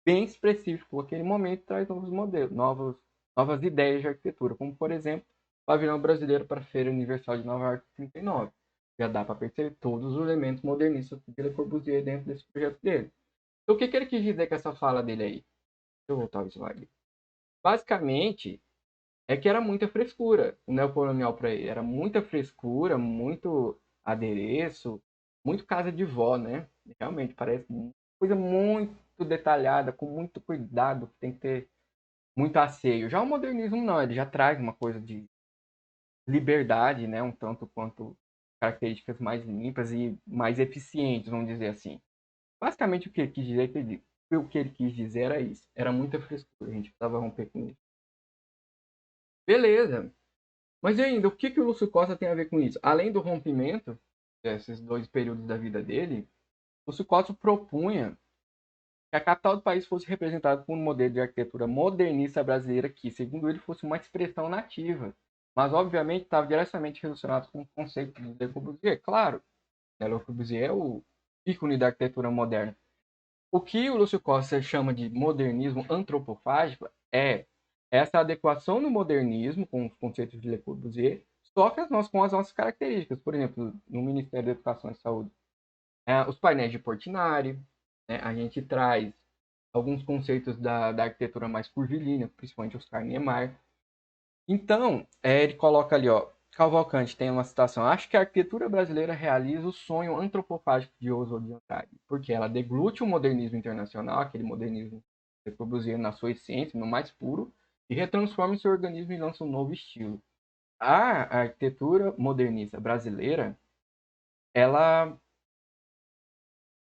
bem específico. Aquele momento traz novos modelos, novas ideias de arquitetura, como por exemplo, o pavilhão brasileiro para a Feira Universal de Nova York 39. Já dá para perceber todos os elementos modernistas de Le Corbusier dentro desse projeto dele. Então, o que ele quis dizer com essa fala dele aí? Deixa eu voltar o slide. Basicamente, é que era muita frescura o neocolonial para ele. Era muita frescura, muito adereço, muito casa de vó, né? Realmente, parece uma coisa muito detalhada, com muito cuidado, que tem que ter muito asseio. Já o modernismo não, ele já traz uma coisa de liberdade, né? Um tanto quanto características mais limpas e mais eficientes, vamos dizer assim. Basicamente o que ele quis dizer, o que ele quis dizer era isso. Era muita frescura, a gente precisava romper com isso. Beleza. Mas e ainda, o que o Lúcio Costa tem a ver com isso? Além do rompimento, desses dois períodos da vida dele, o Lúcio Costa propunha que a capital do país fosse representada por um modelo de arquitetura modernista brasileira que, segundo ele, fosse uma expressão nativa mas obviamente estava diretamente relacionado com o conceito de Le Corbusier. Claro, né, Le Corbusier é o ícone da arquitetura moderna. O que o Lúcio Costa chama de modernismo antropofágico é essa adequação no modernismo com os conceitos de Le Corbusier, só que com as nossas características. Por exemplo, no Ministério da Educação e Saúde, os painéis de Portinari, né, a gente traz alguns conceitos da arquitetura mais curvilínea, principalmente Oscar Niemeyer. Então, ele coloca ali, ó, Cavalcante tem uma citação: acho que a arquitetura brasileira realiza o sonho antropofágico de Oswald de Andrade, porque ela deglute o modernismo internacional, aquele modernismo reproduzido na sua essência, no mais puro, e retransforma seu organismo e lança um novo estilo. A arquitetura modernista brasileira, ela,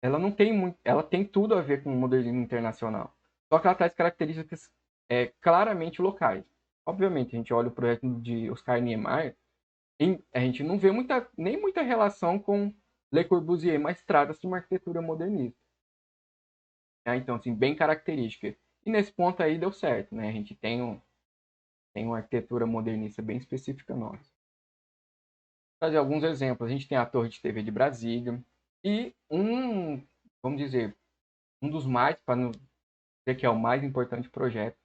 ela não tem muito, ela tem tudo a ver com o modernismo internacional, só que ela traz características claramente locais. Obviamente, a gente olha o projeto de Oscar Niemeyer, a gente não vê nem muita relação com Le Corbusier, mas trata-se de uma arquitetura modernista. Né? Então, assim, bem característica. E nesse ponto aí deu certo, né? A gente tem uma arquitetura modernista bem específica nossa. Vou trazer alguns exemplos. A gente tem a Torre de TV de Brasília e vamos dizer, um dos mais, para não dizer que é o mais importante projeto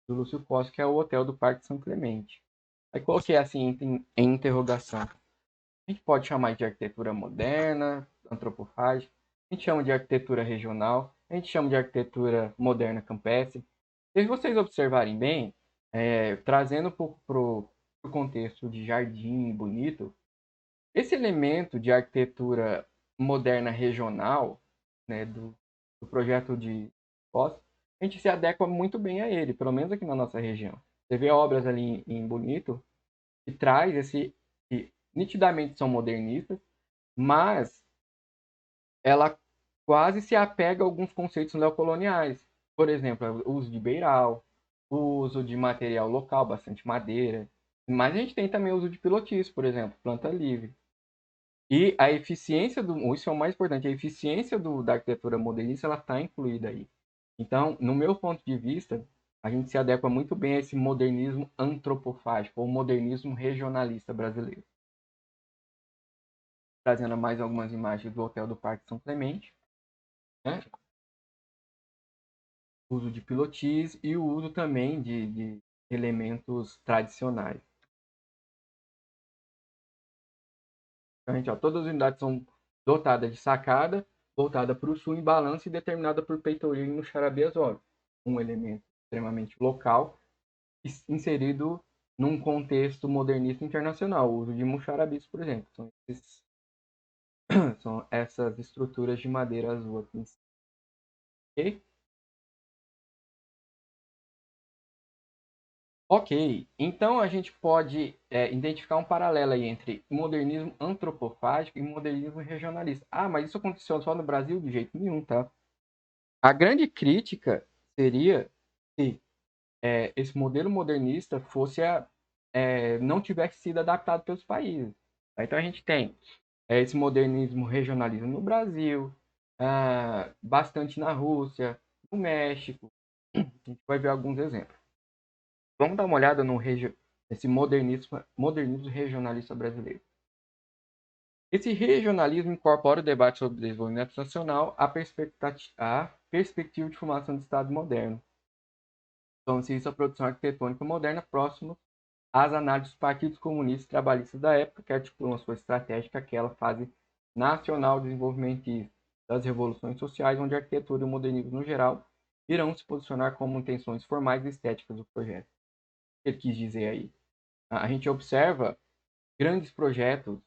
do Lúcio Costa, que é o Hotel do Parque São Clemente. Aí coloquei assim em interrogação. A gente pode chamar de arquitetura moderna, antropofágica, a gente chama de arquitetura regional, a gente chama de arquitetura moderna campestre. Se vocês observarem bem, trazendo um pouco para o contexto de jardim bonito, esse elemento de arquitetura moderna regional, né, do projeto de Costa, a gente se adequa muito bem a ele, pelo menos aqui na nossa região. Você vê obras ali em Bonito que traz que nitidamente são modernistas, mas ela quase se apega a alguns conceitos neocoloniais. Por exemplo, o uso de beiral, o uso de material local, bastante madeira. Mas a gente tem também o uso de pilotis, por exemplo, planta livre. E a eficiência isso é o mais importante, a eficiência da arquitetura modernista ela está incluída aí. Então, no meu ponto de vista, a gente se adequa muito bem a esse modernismo antropofágico, ou modernismo regionalista brasileiro. Trazendo mais algumas imagens do Hotel do Parque São Clemente, né? O uso de pilotis e o uso também de elementos tradicionais. Então, gente, ó, todas as unidades são dotadas de sacada, voltada para o sul em balanço e determinada por peitoril no Charabiazoro, um elemento extremamente local, inserido num contexto modernista internacional. O uso de muxarabis, por exemplo. São essas estruturas de madeira azul aqui. Ok? Ok, então a gente pode identificar um paralelo aí entre modernismo antropofágico e modernismo regionalista. Ah, mas isso aconteceu só no Brasil? De jeito nenhum, tá? A grande crítica seria se esse modelo modernista não tivesse sido adaptado pelos países. Então a gente tem esse modernismo regionalismo no Brasil, bastante na Rússia, no México. A gente vai ver alguns exemplos. Vamos dar uma olhada nesse modernismo regionalista brasileiro. Esse regionalismo incorpora o debate sobre o desenvolvimento nacional à perspectiva de formação de Estado moderno. Então, isso a produção arquitetônica moderna próximo às análises dos partidos comunistas e trabalhistas da época, que articulam a sua estratégia com aquela fase nacional desenvolvimentista das revoluções sociais, onde a arquitetura e o modernismo no geral irão se posicionar como intenções formais e estéticas do projeto. O que ele quis dizer aí? A gente observa grandes projetos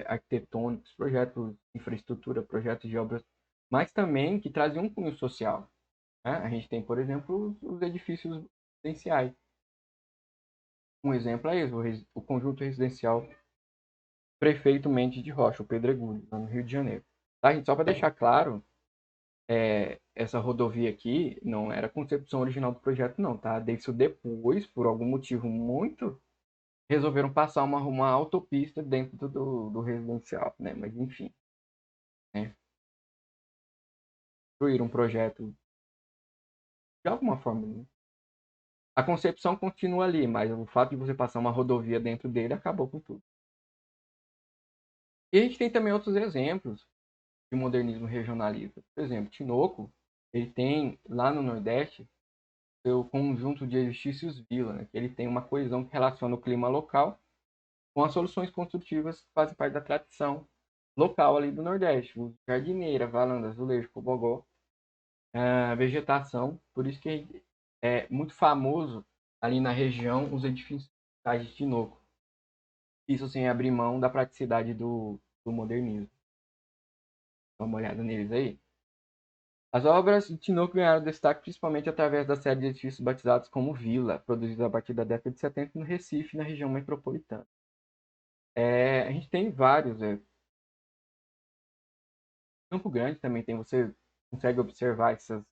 arquitetônicos, projetos de infraestrutura, projetos de obras, mas também que trazem um cunho social. Né? A gente tem, por exemplo, os edifícios residenciais. Um exemplo é esse, o conjunto residencial Prefeito Mendes de Rocha, o Pedregulho, lá no Rio de Janeiro. Tá, gente? Só para deixar claro, essa rodovia aqui não era a concepção original do projeto, não, tá? Isso depois, por algum motivo muito resolveram passar uma autopista dentro do residencial, né? Mas enfim, né? Construíram um projeto de alguma forma, né? A concepção continua ali, mas o fato de você passar uma rodovia dentro dele acabou com tudo. E a gente tem também outros exemplos de modernismo regionalista. Por exemplo, Tinoco, ele tem lá no Nordeste seu conjunto de edifícios vila, né? Que ele tem uma coesão que relaciona o clima local com as soluções construtivas que fazem parte da tradição local ali do Nordeste. O jardineira, varanda, azulejo, cobogó, a vegetação. Por isso que é muito famoso ali na região os edifícios de Tinoco. Isso sem abrir mão da praticidade do modernismo. Dá uma olhada neles aí. As obras de Tinoco ganharam destaque principalmente através da série de edifícios batizados como Vila, produzidos a partir da década de 70 no Recife, na região metropolitana. A gente tem vários. Campo Grande também tem, você consegue observar esses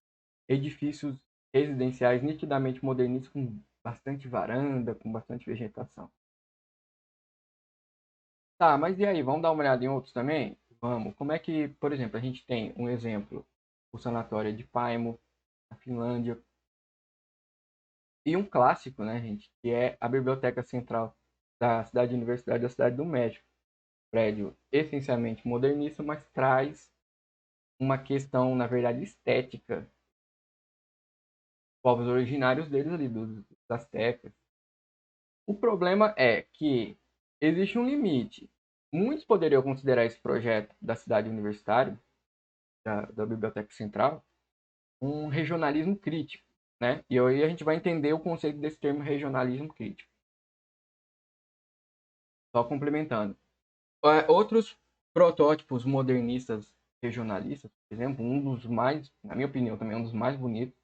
edifícios residenciais nitidamente modernistas, com bastante varanda, com bastante vegetação. Tá, mas e aí, vamos dar uma olhada em outros também? Vamos. Como é que, por exemplo, a gente tem um exemplo, o Sanatório de Paimo, na Finlândia, e um clássico, né, gente, que é a Biblioteca Central da Cidade Universitária da Cidade do México. Prédio essencialmente modernista, mas traz uma questão, na verdade, estética. Povos originários deles ali, dos astecas. O problema é que existe um limite. Muitos poderiam considerar esse projeto da cidade universitária, da Biblioteca Central, um regionalismo crítico, né? E aí a gente vai entender o conceito desse termo regionalismo crítico. Só complementando. Outros protótipos modernistas regionalistas, por exemplo, um dos mais, na minha opinião, também um dos mais bonitos,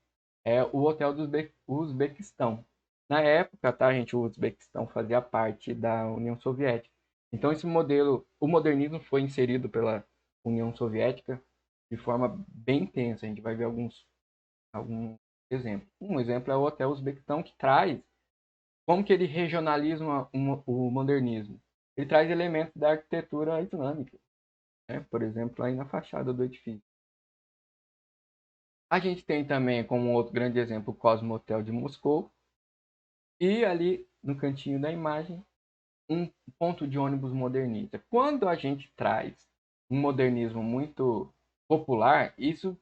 é o Hotel do Uzbequistão. Na época, tá, gente, o Uzbequistão fazia parte da União Soviética. Então, esse modelo, o modernismo foi inserido pela União Soviética de forma bem intensa. A gente vai ver alguns exemplos. Um exemplo é o Hotel Uzbequistão, que traz como que ele regionaliza o modernismo. Ele traz elementos da arquitetura islâmica, né? Por exemplo, aí na fachada do edifício. A gente tem também, como outro grande exemplo, o Cosmo Hotel de Moscou. E ali no cantinho da imagem, um ponto de ônibus modernista. Quando a gente traz um modernismo muito popular, isso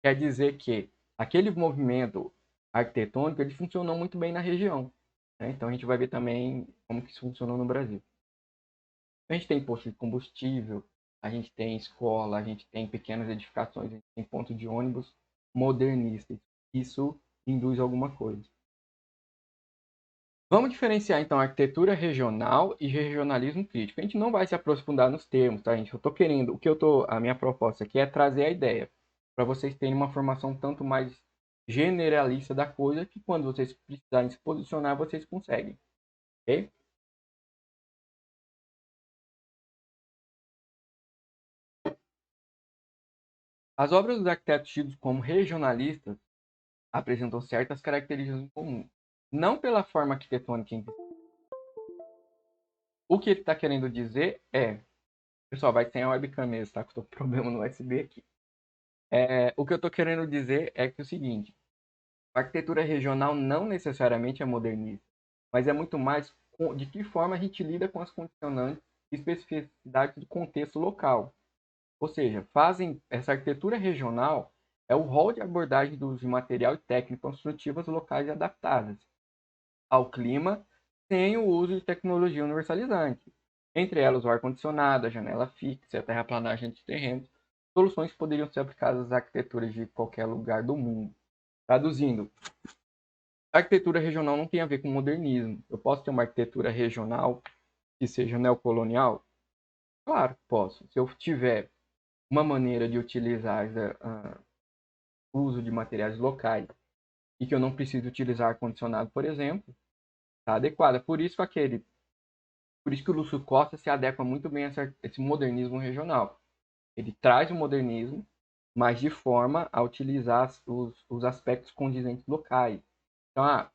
quer dizer que aquele movimento arquitetônico ele funcionou muito bem na região, né? Então a gente vai ver também como que isso funcionou no Brasil. A gente tem posto de combustível, a gente tem escola, a gente tem pequenas edificações, a gente tem ponto de ônibus modernistas. Isso induz alguma coisa. Vamos diferenciar então arquitetura regional e regionalismo crítico. A gente não vai se aprofundar nos termos, tá, gente? A minha proposta aqui é trazer a ideia para vocês terem uma formação tanto mais generalista da coisa que quando vocês precisarem se posicionar, vocês conseguem, ok? As obras dos arquitetos tidos como regionalistas apresentam certas características em comum, não pela forma arquitetônica em si. O que ele está querendo dizer é, pessoal, vai ter a webcam mesmo, tá? Que eu tô com problema no USB aqui. O que eu estou querendo dizer é que é o seguinte: a arquitetura regional não necessariamente é modernista, mas é muito mais de que forma a gente lida com as condicionantes e especificidades do contexto local. Ou seja, fazem essa arquitetura regional é o rol de abordagem do uso de material e técnicas construtivas locais e adaptadas ao clima, sem o uso de tecnologia universalizante. Entre elas, o ar-condicionado, a janela fixa, a terraplanagem de terrenos, soluções que poderiam ser aplicadas às arquiteturas de qualquer lugar do mundo. Traduzindo, a arquitetura regional não tem a ver com modernismo. Eu posso ter uma arquitetura regional que seja neocolonial? Claro, posso. Se eu tiver uma maneira de utilizar o uso de materiais locais e que eu não preciso utilizar ar-condicionado, por exemplo, está adequada. Por isso que o Lúcio Costa se adequa muito bem a esse modernismo regional. Ele traz o modernismo, mas de forma a utilizar os aspectos condizentes locais. Então,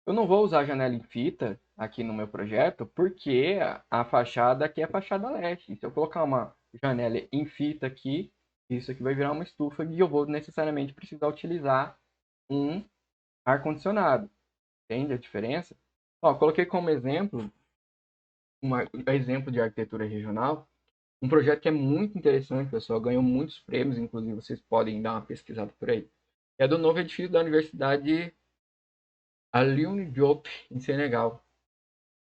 eu não vou usar janela em fita aqui no meu projeto, porque a fachada aqui é a fachada leste. Se eu colocar uma janela em fita aqui, isso aqui vai virar uma estufa e eu vou necessariamente precisar utilizar um ar-condicionado. Entende a diferença? Ó, coloquei como exemplo, um exemplo de arquitetura regional, um projeto que é muito interessante, pessoal, ganhou muitos prêmios, inclusive vocês podem dar uma pesquisada por aí. É do novo edifício da Universidade Alioune Diop, em Senegal.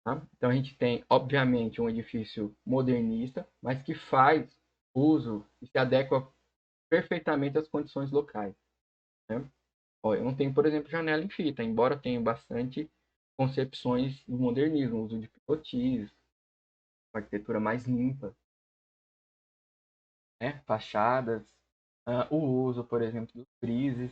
Tá? Então a gente tem, obviamente, um edifício modernista, mas que faz uso e se adequa perfeitamente às condições locais. Né? Ó, eu não tenho, por exemplo, janela em fita, embora tenha bastante concepções do modernismo, uso de pilotis, uma arquitetura mais limpa, né? Fachadas, o uso, por exemplo, dos frises.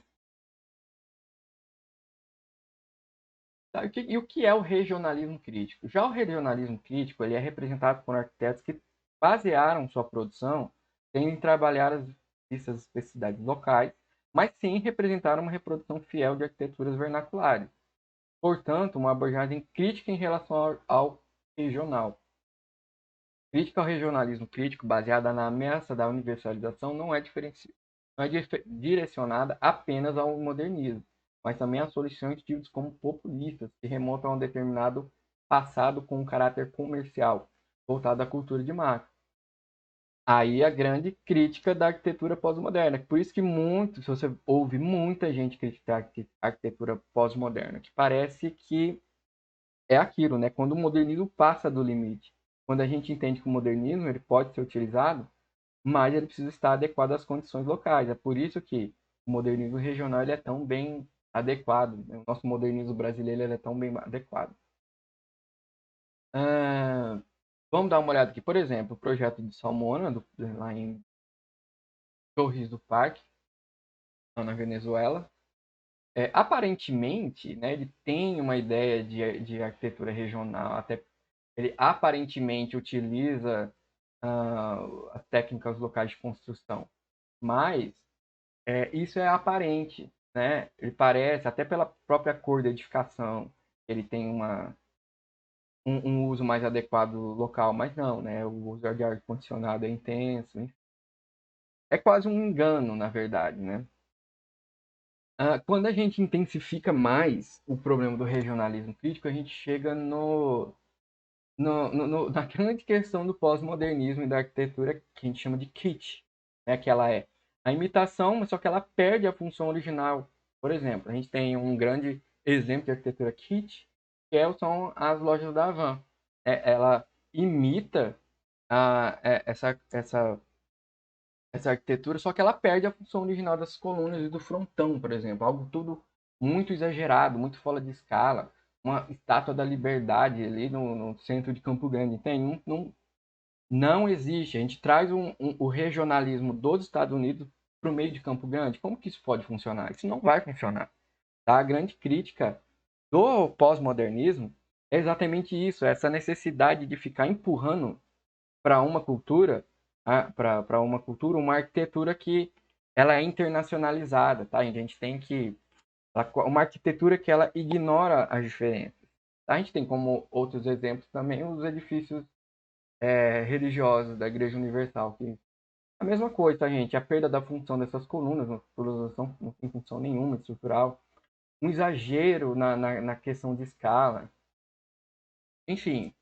Tá? E o que é o regionalismo crítico? Já o regionalismo crítico ele é representado por arquitetos que basearam sua produção em trabalhar as vistas especificidades locais, mas sim representaram uma reprodução fiel de arquiteturas vernaculares. Portanto, uma abordagem crítica em relação ao regional. Crítica ao regionalismo crítico, baseada na ameaça da universalização, não é direcionada apenas ao modernismo, mas também a soluções tidas como populistas, que remontam a um determinado passado com um caráter comercial, voltado à cultura de massa. Aí a grande crítica da arquitetura pós-moderna. Por isso que se você ouve muita gente criticar a arquitetura pós-moderna, que parece que é aquilo, né? Quando o modernismo passa do limite. Quando a gente entende que o modernismo ele pode ser utilizado, mas ele precisa estar adequado às condições locais. É por isso que o modernismo regional ele é tão bem adequado, né? O nosso modernismo brasileiro ele é tão bem adequado. Ah, vamos dar uma olhada aqui. Por exemplo, o projeto de Salmona, lá em Torres do Parque, lá na Venezuela. Aparentemente, né, ele tem uma ideia de arquitetura regional, até ele aparentemente utiliza as técnicas locais de construção, mas isso é aparente, né? Ele parece, até pela própria cor da edificação, ele tem um uso mais adequado local, mas não, né? O uso de ar-condicionado é intenso, hein? É quase um engano, na verdade, né? Quando a gente intensifica mais o problema do regionalismo crítico, a gente chega na grande questão do pós-modernismo e da arquitetura que a gente chama de kitsch, né? Que ela é a imitação, mas só que ela perde a função original. Por exemplo, a gente tem um grande exemplo de arquitetura kitsch, são as lojas da Havan. Ela imita essa arquitetura, só que ela perde a função original das colunas e do frontão, por exemplo. Algo tudo muito exagerado, muito fora de escala. Uma estátua da Liberdade ali no centro de Campo Grande. Tem, não existe. A gente traz o regionalismo dos Estados Unidos para o meio de Campo Grande. Como que isso pode funcionar? Isso não vai funcionar. Tá? A grande crítica do pós-modernismo é exatamente isso, essa necessidade de ficar empurrando para uma cultura, para uma cultura, uma arquitetura que ela é internacionalizada, tá? A gente tem que uma arquitetura que ela ignora as diferenças. A gente tem como outros exemplos também os edifícios religiosos da Igreja Universal, que a mesma coisa, tá, gente? A perda da função dessas colunas, não tem função nenhuma estrutural, um exagero na questão de escala. Enfim,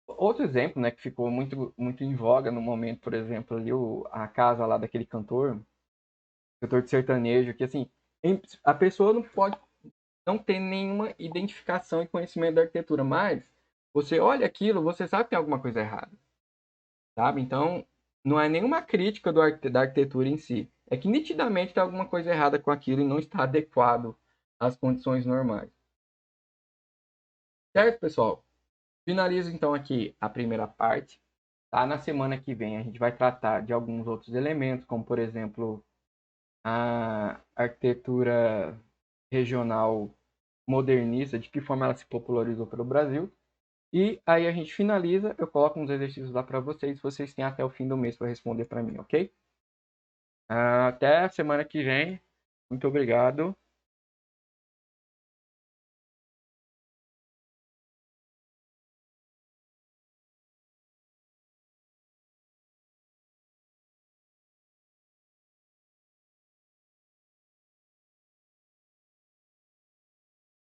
outro exemplo, né, que ficou muito em voga no momento, por exemplo, ali a casa lá daquele cantor de sertanejo, que assim, a pessoa não pode não ter nenhuma identificação e conhecimento da arquitetura, mas você olha aquilo, você sabe que tem alguma coisa errada, sabe? Então, não é nenhuma crítica da arquitetura em si, é que nitidamente tem alguma coisa errada com aquilo e não está adequado às condições normais. Certo, pessoal? Finalizo então aqui a primeira parte. Tá? Na semana que vem a gente vai tratar de alguns outros elementos, como por exemplo a arquitetura regional modernista, de que forma ela se popularizou pelo Brasil. E aí a gente finaliza, eu coloco uns exercícios lá para vocês têm até o fim do mês para responder para mim, ok? Até a semana que vem. Muito obrigado.